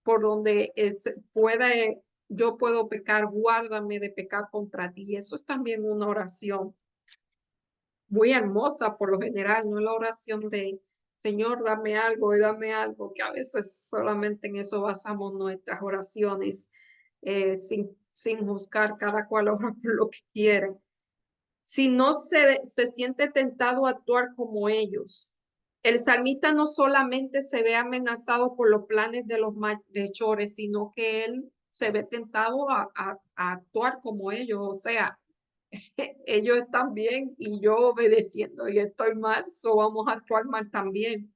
por donde pueda yo puedo pecar, guárdame de pecar contra ti. Eso es también una oración muy hermosa por lo general, no la oración de Señor, dame algo y dame algo, que a veces solamente en eso basamos nuestras oraciones, sin juzgar cada cual ora por lo que quiere. Si no se siente tentado a actuar como ellos. El salmista no solamente se ve amenazado por los planes de los malhechores, sino que él se ve tentado a actuar como ellos. O sea, ellos están bien y yo obedeciendo y estoy mal, so vamos a actuar mal también.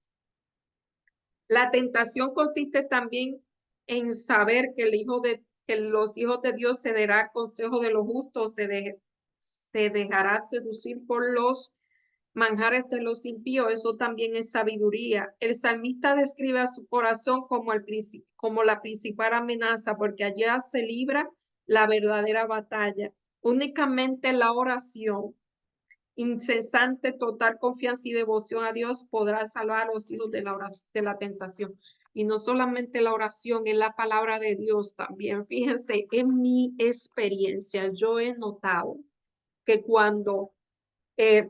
La tentación consiste también en saber que que los hijos de Dios cederá consejo de los justos, se dejará seducir por los manjares de los impíos. Eso también es sabiduría. El salmista describe a su corazón como la principal amenaza, porque allá se libra la verdadera batalla. Únicamente la oración incesante, total confianza y devoción a Dios podrá salvar a los hijos de la tentación. Y no solamente la oración, es la palabra de Dios también. Fíjense, en mi experiencia, yo he notado que eh,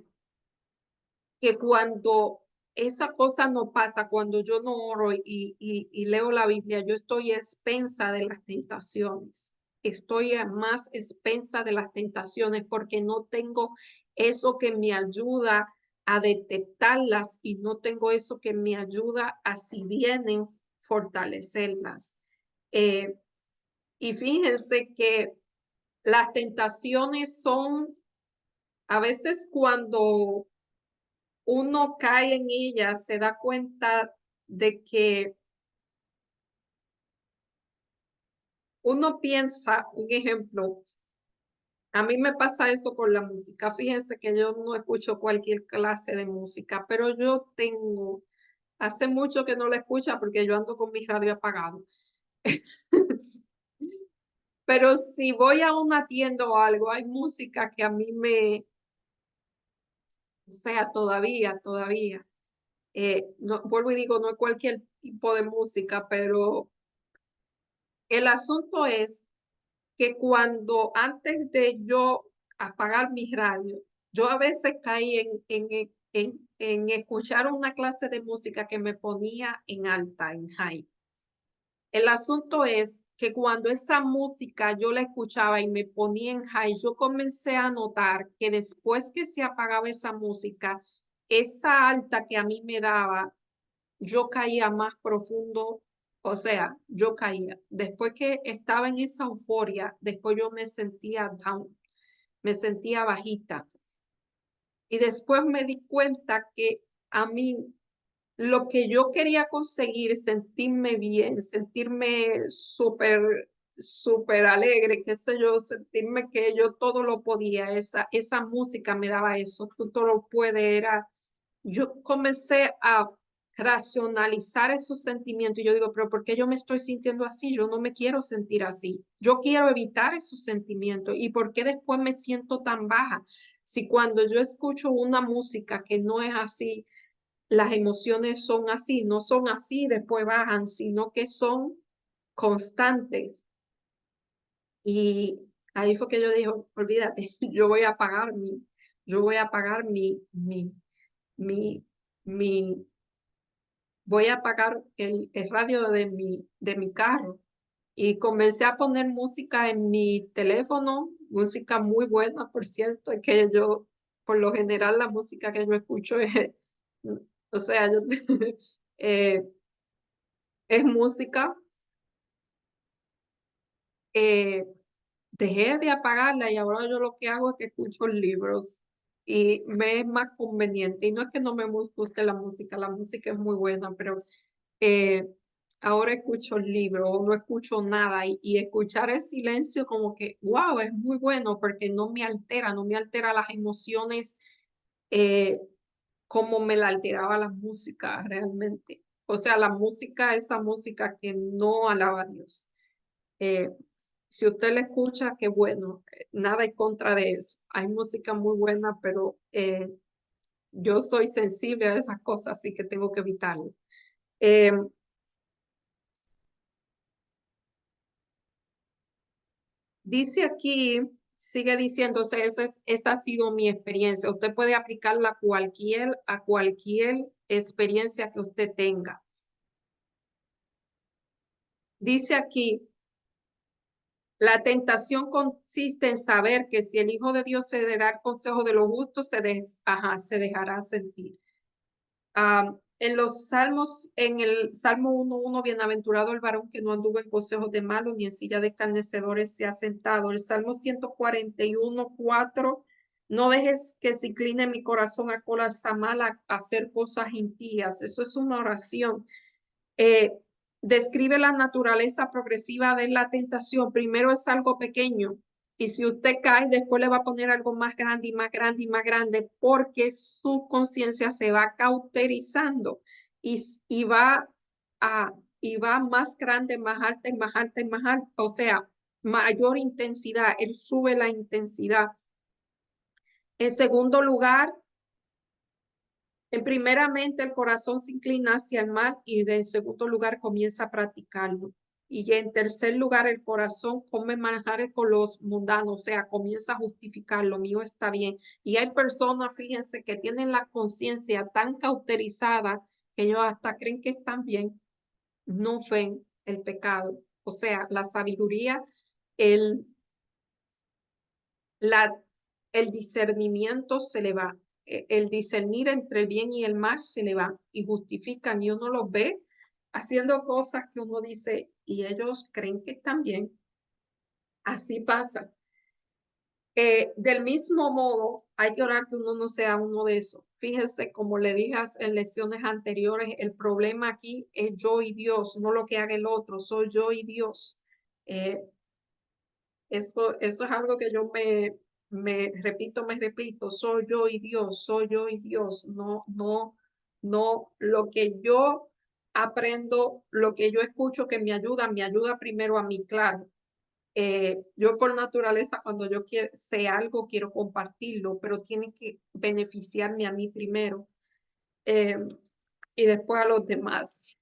cuando esa cosa no pasa, cuando yo no oro y leo la Biblia, yo estoy expensa de las tentaciones. Estoy más expensa de las tentaciones porque no tengo eso que me ayuda a detectarlas y no tengo eso que me ayuda a, si vienen, fortalecerlas. Eh, y fíjense que las tentaciones son a veces cuando uno cae en ella, se da cuenta de que uno piensa, un ejemplo, a mí me pasa eso con la música. Fíjense que yo no escucho cualquier clase de música, pero hace mucho que no la escucho porque yo ando con mi radio apagado. Pero si voy a una tienda o algo, hay música que a mí o sea, todavía. No, vuelvo y digo, no es cualquier tipo de música, pero el asunto es que cuando antes de yo apagar mi radio, yo a veces caí en escuchar una clase de música que me ponía en alta, en high. El asunto es que cuando esa música yo la escuchaba y me ponía en high, yo comencé a notar que después que se apagaba esa música, esa alta que a mí me daba, yo caía más profundo, o sea, yo caía. Después que estaba en esa euforia, después yo me sentía down, me sentía bajita. Y después me di cuenta que a mí lo que yo quería conseguir, sentirme bien, sentirme súper alegre, qué sé yo, sentirme que yo todo lo podía, esa música me daba eso, tú todo lo puedes, yo comencé a racionalizar esos sentimientos y yo digo, pero ¿por qué yo me estoy sintiendo así? Yo no me quiero sentir así. Yo quiero evitar esos sentimientos. ¿Y por qué después me siento tan baja? Si cuando yo escucho una música que no es así, las emociones son así, no son así, después bajan, sino que son constantes. Y ahí fue que yo dije, olvídate, yo voy a pagar mi, mi, voy a apagar el radio de mi carro. Y comencé a poner música en mi teléfono, música muy buena, por cierto, es que yo, por lo general, la música que yo escucho es, o sea, eh, es música. eh, Dejé de apagarla y ahora yo lo que hago es que escucho libros y me es más conveniente. Y no es que no me guste la música es muy buena, pero eh, ahora escucho el libro o no escucho nada y escuchar el silencio como que, wow, es muy bueno porque no me altera las emociones eh, como me la alteraba la música realmente. O sea, la música, esa música que no alaba a Dios. Eh, si usted la escucha, qué bueno, nada en contra de eso. Hay música muy buena, pero yo soy sensible a esas cosas, así que tengo que evitarlo. Eh, Dice aquí, sigue diciéndose, esa ha sido mi experiencia. Usted puede aplicarla a cualquier experiencia que usted tenga. Dice aquí, la tentación consiste en saber que si el Hijo de Dios se dará el consejo de los justos, se dejará sentir. En los salmos, en el Salmo 1:1, bienaventurado el varón que no anduvo en consejos de malos, ni en silla de escarnecedores se ha sentado. El Salmo 141:4, no dejes que se incline mi corazón a cosa mala, a hacer cosas impías. Eso es una oración. Eh, Describe la naturaleza progresiva de la tentación. Primero es algo pequeño y si usted cae, después le va a poner algo más grande y más grande y más grande porque su conciencia se va cauterizando y va a, y va más grande, más alta y más alta y más alta. O sea, mayor intensidad. Él sube la intensidad. En segundo lugar, primeramente el corazón se inclina hacia el mal y en segundo lugar comienza a practicarlo. Y en tercer lugar, el corazón come manjares con los mundanos, o sea, comienza a justificar, lo mío está bien. Y hay personas, fíjense, que tienen la conciencia tan cauterizada que ellos hasta creen que están bien, no ven el pecado. O sea, la sabiduría, el, la, el discernimiento se le va, el discernir entre el bien y el mal se le va y justifican y uno los ve haciendo cosas que uno dice y ellos creen que están bien. Así pasa. Del mismo modo, hay que orar que uno no sea uno de esos. Fíjese, como le dije en lecciones anteriores, el problema aquí es yo y Dios, no lo que haga el otro, soy yo y Dios. Eh, eso es algo que yo me repito, soy yo y Dios, soy yo y Dios. No, no, no, lo que yo aprendo, lo que yo escucho que me ayuda primero a mí, claro. Yo por naturaleza, cuando yo sé algo, quiero compartirlo, pero tiene que beneficiarme a mí primero eh, y después a los demás.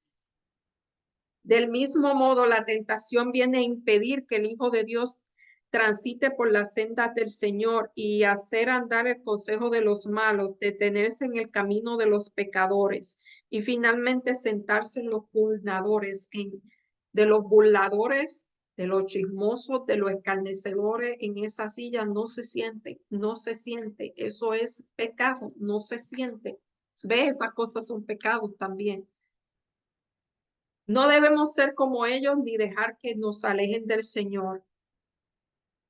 Del mismo modo, la tentación viene a impedir que el Hijo de Dios transite por las sendas del Señor y hacer andar el consejo de los malos, detenerse en el camino de los pecadores y finalmente sentarse en los de los burladores, de los chismosos, de los escarnecedores. En esa silla no se siente, no se siente. Eso es pecado, no se siente. Ve, esas cosas son pecados también. No debemos ser como ellos ni dejar que nos alejen del Señor.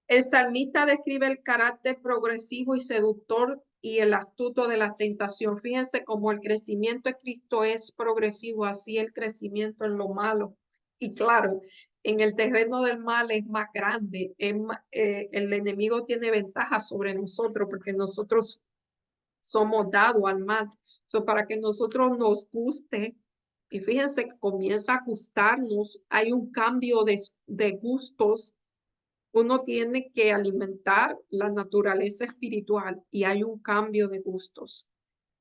El salmista describe el carácter progresivo y seductor y el astuto de la tentación. Fíjense cómo el crecimiento de Cristo es progresivo, así el crecimiento en lo malo. Y claro, en el terreno del mal es más grande. El enemigo tiene ventaja sobre nosotros porque nosotros somos dados al mal. Para que nosotros nos guste, y fíjense que comienza a gustarnos, hay un cambio de gustos. Uno tiene que alimentar la naturaleza espiritual y hay un cambio de gustos.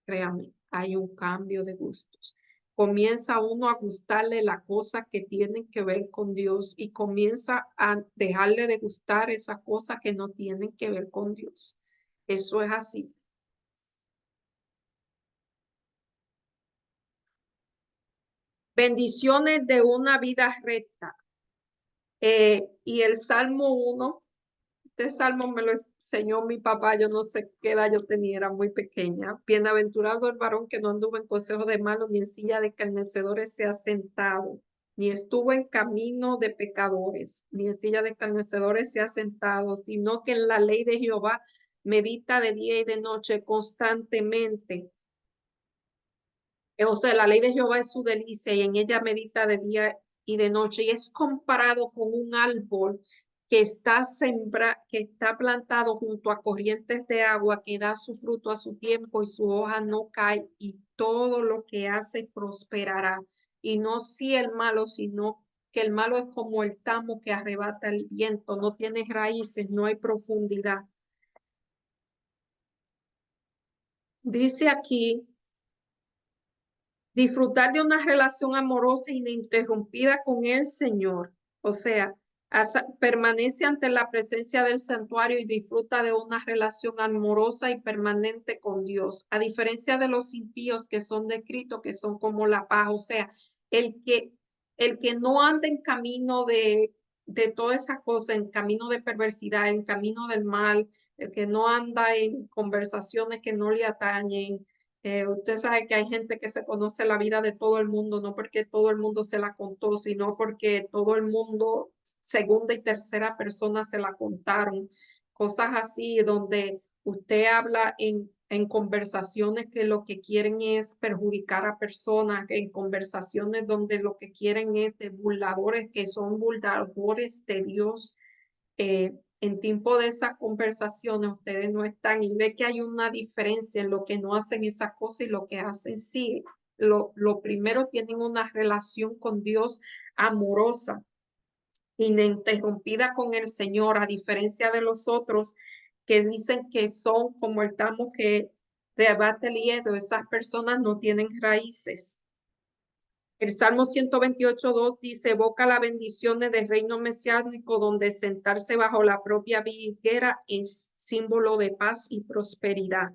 Créame, hay un cambio de gustos. Comienza uno a gustarle la cosa que tienen que ver con Dios y comienza a dejarle de gustar esas cosas que no tienen que ver con Dios. Eso es así. Bendiciones de una vida recta. Y el Salmo 1, este salmo me lo enseñó mi papá, yo no sé qué edad yo tenía, era muy pequeña. Bienaventurado el varón que no anduvo en consejo de malos, ni en silla de escarnecedores se ha sentado, ni estuvo en camino de pecadores, ni en silla de escarnecedores se ha sentado, sino que en la ley de Jehová medita de día y de noche constantemente. O sea, la ley de Jehová es su delicia y en ella medita de día y de noche. Y es comparado con un árbol que está plantado junto a corrientes de agua, que da su fruto a su tiempo y su hoja no cae y todo lo que hace prosperará. Y no si el malo, sino que el malo es como el tamo que arrebata el viento, no tiene raíces, no hay profundidad. Dice aquí, disfrutar de una relación amorosa ininterrumpida con el Señor. O sea, permanece ante la presencia del santuario y disfruta de una relación amorosa y permanente con Dios. A diferencia de los impíos que son descritos, que son como la paz. O sea, el que, el que no anda en camino de todas esas cosas, en camino de perversidad, en camino del mal, el que no anda en conversaciones que no le atañen. Usted sabe que hay gente que se conoce la vida de todo el mundo, no porque todo el mundo se la contó, sino porque todo el mundo, segunda y tercera persona, se la contaron. Cosas así, donde usted habla en conversaciones que lo que quieren es perjudicar a personas, en conversaciones donde lo que quieren es de burladores, que son burladores de Dios. En tiempo de esas conversaciones ustedes no están y ve que hay una diferencia en lo que no hacen esas cosas y lo que hacen sí. Lo primero, tienen una relación con Dios amorosa, ininterrumpida con el Señor, a diferencia de los otros que dicen que son como el tamo que rebate el hielo. Esas personas no tienen raíces. El Salmo 128:2 dice: evoca las bendiciones del reino mesiánico, donde sentarse bajo la propia higuera es símbolo de paz y prosperidad.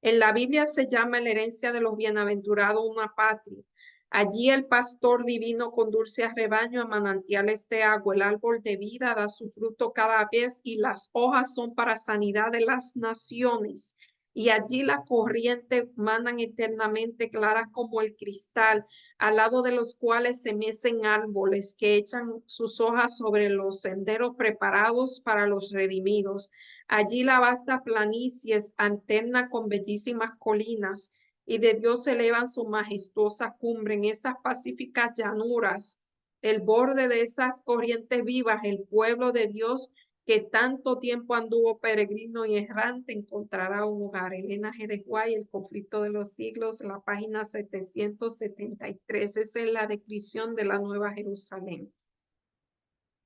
En la Biblia se llama la herencia de los bienaventurados una patria. Allí el pastor divino conduce a rebaño a manantiales de agua. El árbol de vida da su fruto cada vez y las hojas son para sanidad de las naciones. Y allí las corrientes manan eternamente claras como el cristal, al lado de los cuales se mecen árboles que echan sus hojas sobre los senderos preparados para los redimidos. Allí la vasta planicie es alterna con bellísimas colinas y de Dios se elevan su majestuosa cumbre en esas pacíficas llanuras. El borde de esas corrientes vivas, el pueblo de Dios que tanto tiempo anduvo peregrino y errante, encontrará un hogar. Elena G. de Guay, El conflicto de los siglos, la página 773. Esa es la descripción de la Nueva Jerusalén,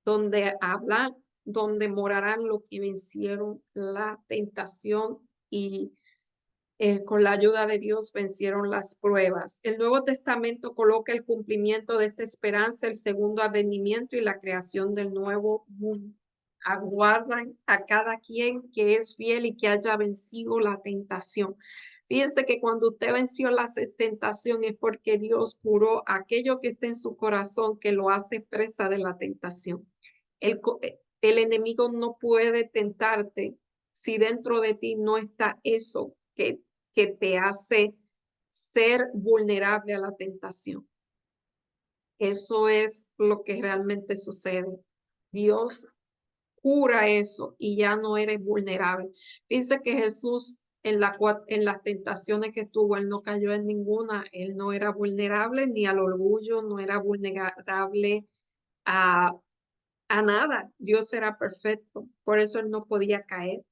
donde habla, donde morarán los que vencieron la tentación y con la ayuda de Dios vencieron las pruebas. El Nuevo Testamento coloca el cumplimiento de esta esperanza, el segundo advenimiento y la creación del nuevo mundo. Aguardan a cada quien que es fiel y que haya vencido la tentación. Fíjense que cuando usted venció la tentación es porque Dios curó aquello que está en su corazón que lo hace presa de la tentación. El enemigo no puede tentarte si dentro de ti no está eso que te hace ser vulnerable a la tentación. Eso es lo que realmente sucede. Dios cura eso y ya no eres vulnerable. Dice que Jesús en las tentaciones que tuvo, él no cayó en ninguna. Él no era vulnerable ni al orgullo, no era vulnerable a, a nada. Dios era perfecto, por eso él no podía caer.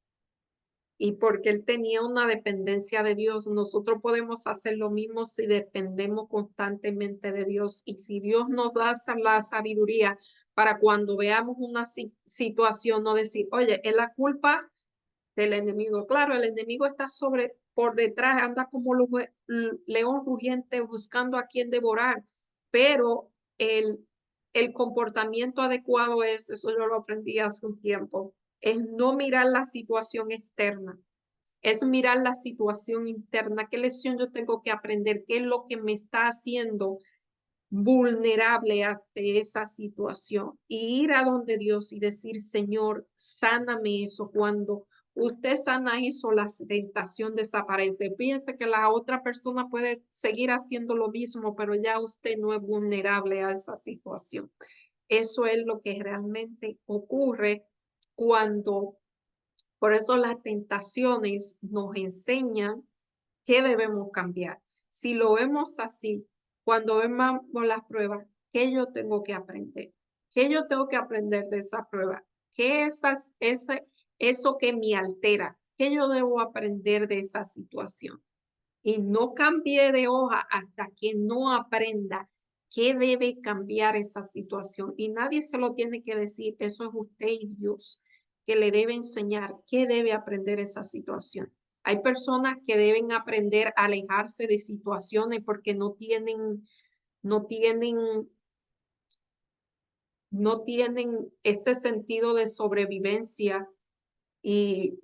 Y porque él tenía una dependencia de Dios. Nosotros podemos hacer lo mismo si dependemos constantemente de Dios. Y si Dios nos da la sabiduría para cuando veamos una situación, no decir, oye, es la culpa del enemigo. Claro, el enemigo está por detrás, anda como león rugiente buscando a quien devorar, pero el comportamiento adecuado es, eso yo lo aprendí hace un tiempo, es no mirar la situación externa, es mirar la situación interna. ¿Qué lección yo tengo que aprender? ¿Qué es lo que me está haciendo vulnerable ante esa situación? Y ir a donde Dios y decir, Señor, sáname eso. Cuando usted sana eso, la tentación desaparece. Piense que la otra persona puede seguir haciendo lo mismo, pero ya usted no es vulnerable a esa situación. Eso es lo que realmente ocurre cuando, por eso las tentaciones nos enseñan qué debemos cambiar. si lo vemos así, cuando vemos las pruebas, ¿qué yo tengo que aprender? ¿Qué yo tengo que aprender de esa prueba? ¿Qué es eso que me altera? ¿Qué yo debo aprender de esa situación? Y no cambie de hoja hasta que no aprenda qué debe cambiar esa situación. Y nadie se lo tiene que decir, eso es usted y Dios, que le debe enseñar qué debe aprender esa situación. Hay personas que deben aprender a alejarse de situaciones porque no tienen, no tienen ese sentido de sobrevivencia y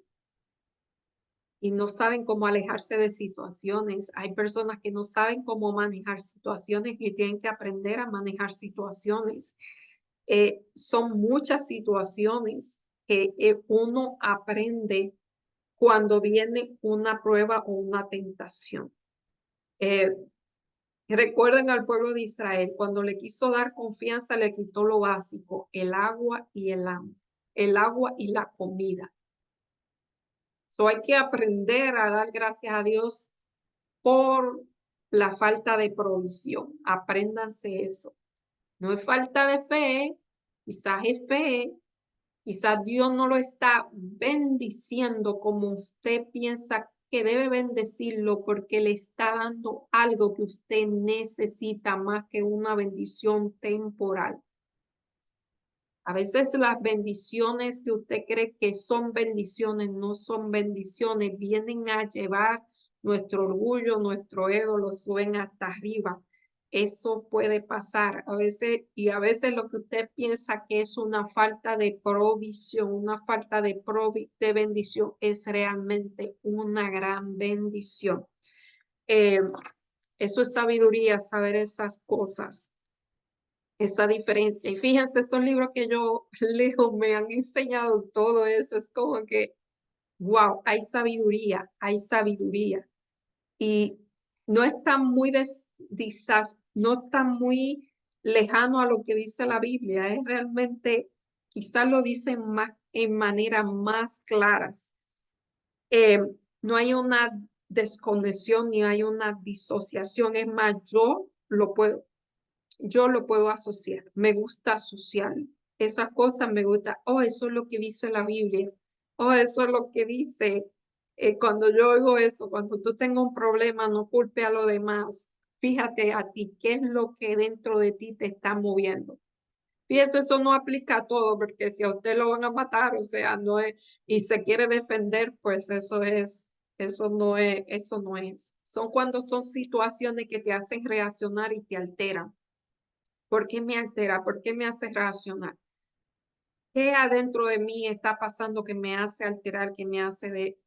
no saben cómo alejarse de situaciones. Hay personas que no saben cómo manejar situaciones y tienen que aprender a manejar situaciones. Son muchas situaciones que uno aprende cuando viene una prueba o una tentación. Eh, Recuerden al pueblo de Israel, cuando le quiso dar confianza, le quitó lo básico, el agua y el agua y la comida. So hay que aprender a dar gracias a Dios por la falta de provisión. Apréndanse eso. No es falta de fe, quizás es fe, quizás Dios no lo está bendiciendo como usted piensa que debe bendecirlo porque le está dando algo que usted necesita más que una bendición temporal. A veces las bendiciones que usted cree que son bendiciones no son bendiciones, vienen a llevar nuestro orgullo, nuestro ego, lo suben hasta arriba. Eso puede pasar a veces y a veces lo que usted piensa que es una falta de provisión, una falta de bendición es realmente una gran bendición. Eso es sabiduría, saber esas cosas, esa diferencia. Y fíjense, esos libros que yo leo me han enseñado todo eso. Es como que, wow, hay sabiduría, hay sabiduría. Y no está muy, no está muy lejano a lo que dice la Biblia. Es realmente, quizás lo dicen más en maneras más claras. Eh, no hay una desconexión ni hay una disociación. Es más, yo lo puedo asociar, me gusta asociarlo. Esas cosas me gusta, oh, eso es lo que dice la Biblia, oh, eso es lo que dice. Cuando yo oigo eso, cuando tú tengas un problema, no culpe a los demás, fíjate a ti, qué es lo que dentro de ti te está moviendo. Fíjese, eso no aplica a todo, porque si a usted lo van a matar, o sea, no es, y se quiere defender, pues eso no es. Son cuando son situaciones que te hacen reaccionar y te alteran. ¿Por qué me altera? ¿Por qué me hace reaccionar? ¿Qué adentro de mí está pasando que me hace alterar, que me hace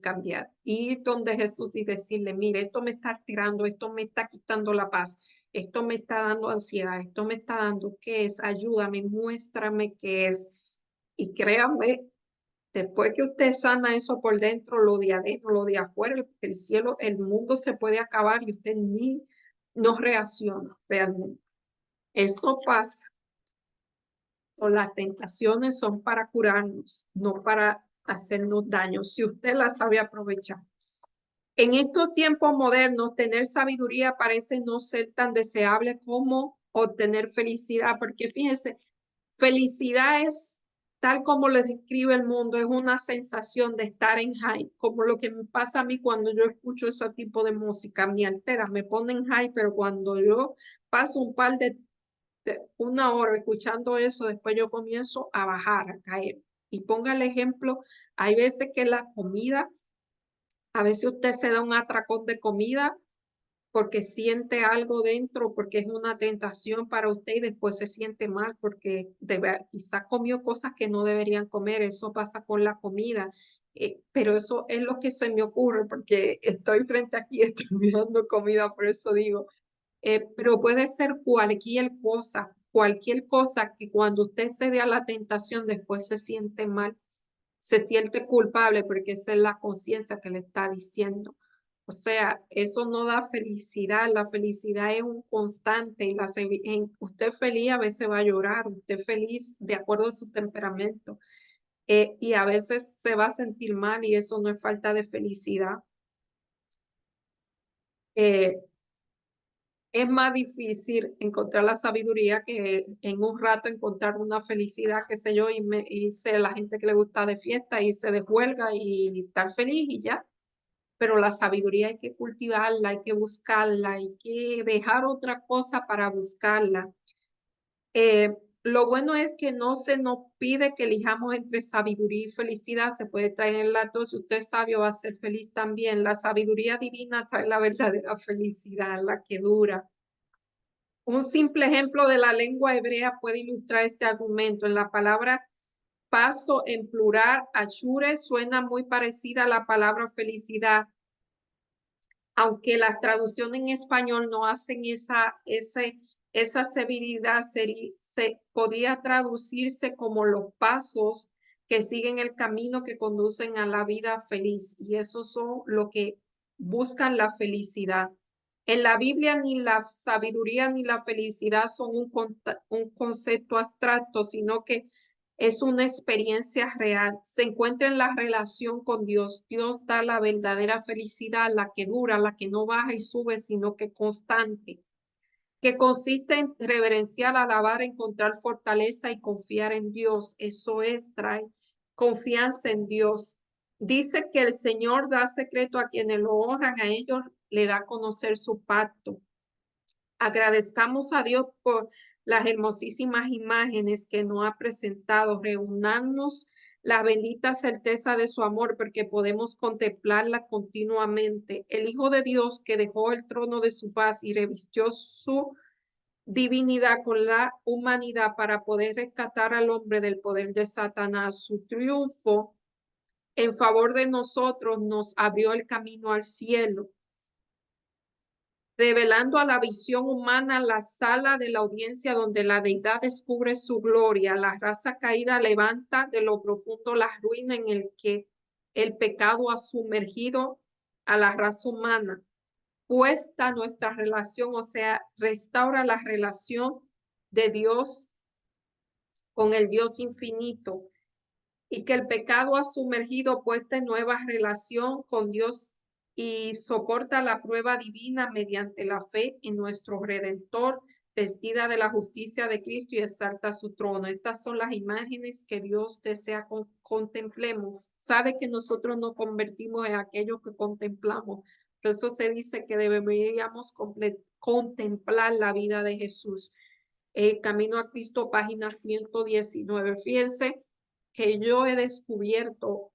cambiar? Ir donde Jesús y decirle, mire, esto me está alterando, esto me está quitando la paz, esto me está dando ansiedad, esto me está dando, ¿qué es? Ayúdame, muéstrame qué es. Y créanme, después que usted sana eso por dentro, lo de adentro, lo de afuera, el cielo, el mundo se puede acabar y usted ni no reacciona realmente. Eso pasa. O las tentaciones son para curarnos, no para hacernos daño, si usted las sabe aprovechar. En estos tiempos modernos, tener sabiduría parece no ser tan deseable como obtener felicidad, porque fíjense, felicidad es, tal como les describe el mundo, es una sensación de estar en high, como lo que me pasa a mí cuando yo escucho ese tipo de música, me altera, me pone en high, pero cuando yo paso un par de una hora escuchando eso, después yo comienzo a bajar, a caer. Y ponga el ejemplo, hay veces que la comida, a veces usted se da un atracón de comida porque siente algo dentro, porque es una tentación para usted y después se siente mal porque quizás comió cosas que no deberían comer. Eso pasa con la comida. Pero eso es lo que se me ocurre porque estoy frente aquí, estoy mirando comida, por eso digo, pero puede ser cualquier cosa que cuando usted se dé a la tentación después se siente mal, se siente culpable porque esa es la conciencia que le está diciendo. O sea, eso no da felicidad, la felicidad es un constante y usted feliz a veces va a llorar, usted feliz de acuerdo a su temperamento y a veces se va a sentir mal y eso no es falta de felicidad. Eh, es más difícil encontrar la sabiduría que en un rato encontrar una felicidad, qué sé yo, y ser la gente que le gusta de fiesta, irse de huelga y estar feliz y ya. Pero la sabiduría hay que cultivarla, hay que buscarla, hay que dejar otra cosa para buscarla. Eh, lo bueno es que no se nos pide que elijamos entre sabiduría y felicidad. Se puede traer el lato, si usted es sabio va a ser feliz también. La sabiduría divina trae la verdadera felicidad, la que dura. Un simple ejemplo de la lengua hebrea puede ilustrar este argumento. En la palabra paso en plural, ashure, suena muy parecida a la palabra felicidad, aunque las traducciones en español no hacen esa severidad, se podría traducirse como los pasos que siguen el camino que conducen a la vida feliz. Y esos son lo que buscan la felicidad. En la Biblia ni la sabiduría ni la felicidad son un concepto abstracto, sino que es una experiencia real. Se encuentra en la relación con Dios. Dios da la verdadera felicidad, la que dura, la que no baja y sube, sino que constante, que consiste en reverenciar, alabar, encontrar fortaleza y confiar en Dios. Eso es, trae confianza en Dios. Dice que el Señor da secreto a quienes lo honran, a ellos le da a conocer su pacto. Agradezcamos a Dios por las hermosísimas imágenes que nos ha presentado. Reunamos la bendita certeza de su amor porque podemos contemplarla continuamente. El Hijo de Dios que dejó el trono de su paz y revistió su divinidad con la humanidad para poder rescatar al hombre del poder de Satanás. Su triunfo en favor de nosotros nos abrió el camino al cielo, revelando a la visión humana la sala de la audiencia donde la deidad descubre su gloria. La raza caída levanta de lo profundo la ruina en el que el pecado ha sumergido a la raza humana. Puesta nuestra relación, o sea, restaura la relación de Dios con el Dios infinito y que el pecado ha sumergido puesta en nueva relación con Dios y soporta la prueba divina mediante la fe en nuestro Redentor, vestida de la justicia de Cristo y exalta su trono. Estas son las imágenes que Dios desea contemplemos. Sabe que nosotros nos convertimos en aquellos que contemplamos. Por eso se dice que deberíamos contemplar la vida de Jesús. Camino a Cristo, página 119. Fíjense que yo he descubierto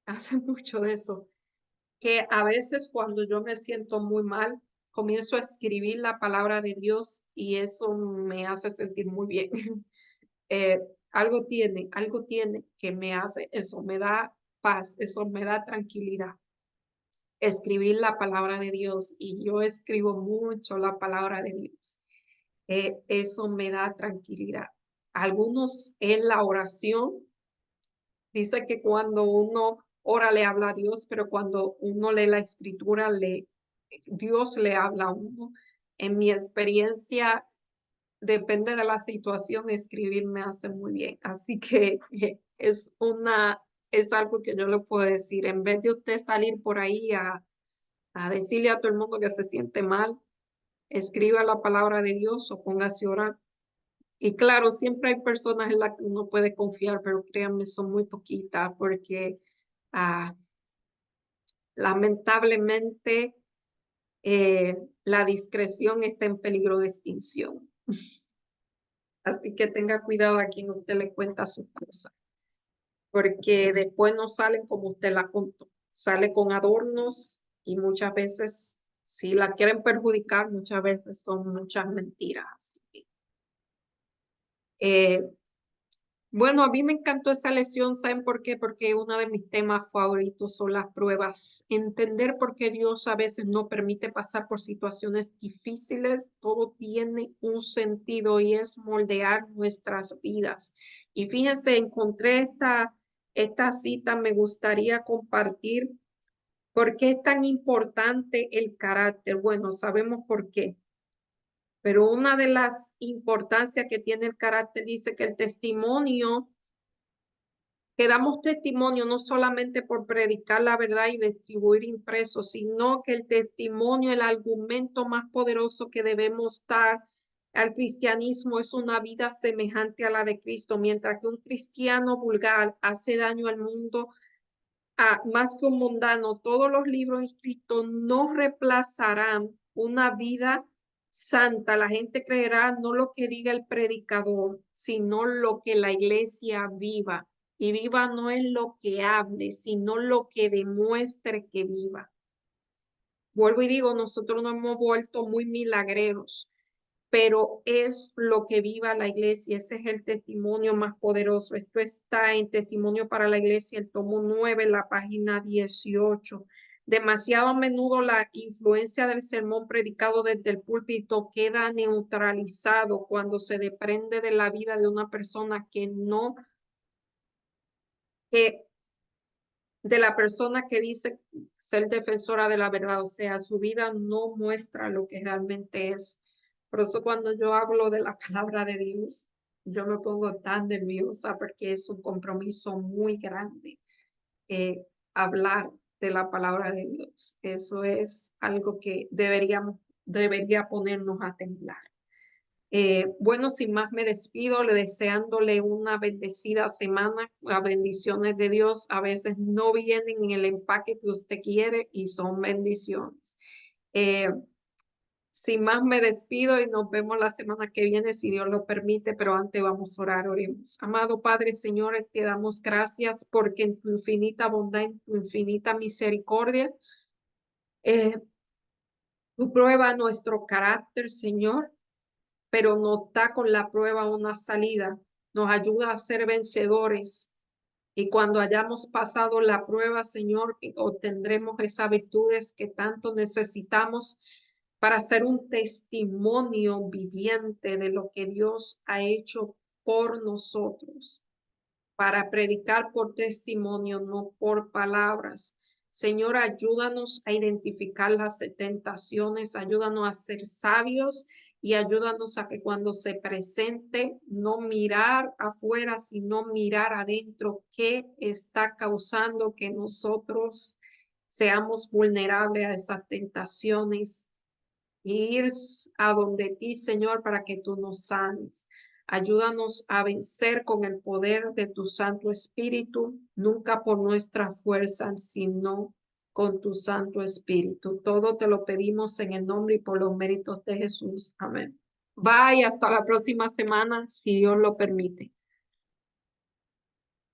hace mucho de eso, que a veces cuando yo me siento muy mal, comienzo a escribir la palabra de Dios y eso me hace sentir muy bien. Eh, algo tiene que me hace eso, me da paz, eso me da tranquilidad. Escribir la palabra de Dios y yo escribo mucho la palabra de Dios. Eso me da tranquilidad. Algunos en la oración, dice que cuando uno ora le habla a Dios, pero cuando uno lee la escritura, Dios le habla a uno. En mi experiencia, depende de la situación, escribir me hace muy bien. Así que es algo que yo le puedo decir. En vez de usted salir por ahí a decirle a todo el mundo que se siente mal, escriba la palabra de Dios o póngase a orar. Y claro, siempre hay personas en las que uno puede confiar, pero créanme, son muy poquitas porque ah, lamentablemente la discreción está en peligro de extinción. Así que tenga cuidado a quien usted le cuenta sus cosas, porque después no salen como usted la contó. Sale con adornos y muchas veces, si la quieren perjudicar, muchas veces son muchas mentiras. Así que, eh, bueno, a mí me encantó esa lección, ¿saben por qué? Porque uno de mis temas favoritos son las pruebas. Entender por qué Dios a veces no permite pasar por situaciones difíciles, todo tiene un sentido y es moldear nuestras vidas. Y fíjense, encontré esta cita, me gustaría compartir. ¿Por qué es tan importante el carácter? Bueno, sabemos por qué. Pero una de las importancias que tiene el carácter dice que el testimonio que damos testimonio no solamente por predicar la verdad y distribuir impresos, sino que el testimonio, el argumento más poderoso que debemos dar al cristianismo es una vida semejante a la de Cristo, mientras que un cristiano vulgar hace daño al mundo, más que un mundano. Todos los libros escritos no reemplazarán una vida santa. La gente creerá no lo que diga el predicador, sino lo que la iglesia viva. Y viva no es lo que hable, sino lo que demuestre que viva. Vuelvo y digo, nosotros nos hemos vuelto muy milagreros, pero es lo que viva la iglesia. Ese es el testimonio más poderoso. Esto está en Testimonio para la Iglesia, el tomo 9, la página 18. Demasiado a menudo la influencia del sermón predicado desde el púlpito queda neutralizado cuando se desprende de la vida de una persona que de la persona que dice ser defensora de la verdad, o sea, su vida no muestra lo que realmente es. Por eso cuando yo hablo de la palabra de Dios, yo me pongo tan nerviosa porque es un compromiso muy grande hablar de la palabra de Dios. Eso es algo que debería ponernos a temblar. Bueno, sin más me despido, deseándole una bendecida semana. Las bendiciones de Dios a veces no vienen en el empaque que usted quiere y son bendiciones. Eh, Sin más me despido y nos vemos la semana que viene, si Dios lo permite, pero antes vamos a orar, oremos. Amado Padre, Señor, te damos gracias porque en tu infinita bondad, en tu infinita misericordia, eh, tú pruebas nuestro carácter, Señor, pero nos da con la prueba una salida, nos ayuda a ser vencedores. Y cuando hayamos pasado la prueba, Señor, que obtendremos esas virtudes que tanto necesitamos para ser un testimonio viviente de lo que Dios ha hecho por nosotros, para predicar por testimonio, no por palabras. Señor, ayúdanos a identificar las tentaciones, ayúdanos a ser sabios y ayúdanos a que cuando se presente, no mirar afuera, sino mirar adentro qué está causando que nosotros seamos vulnerables a esas tentaciones y ir a donde ti, Señor, para que tú nos sanes. Ayúdanos a vencer con el poder de tu Santo Espíritu, nunca por nuestra fuerza, sino con tu Santo Espíritu. Todo te lo pedimos en el nombre y por los méritos de Jesús. Amén. Bye, hasta la próxima semana, si Dios lo permite.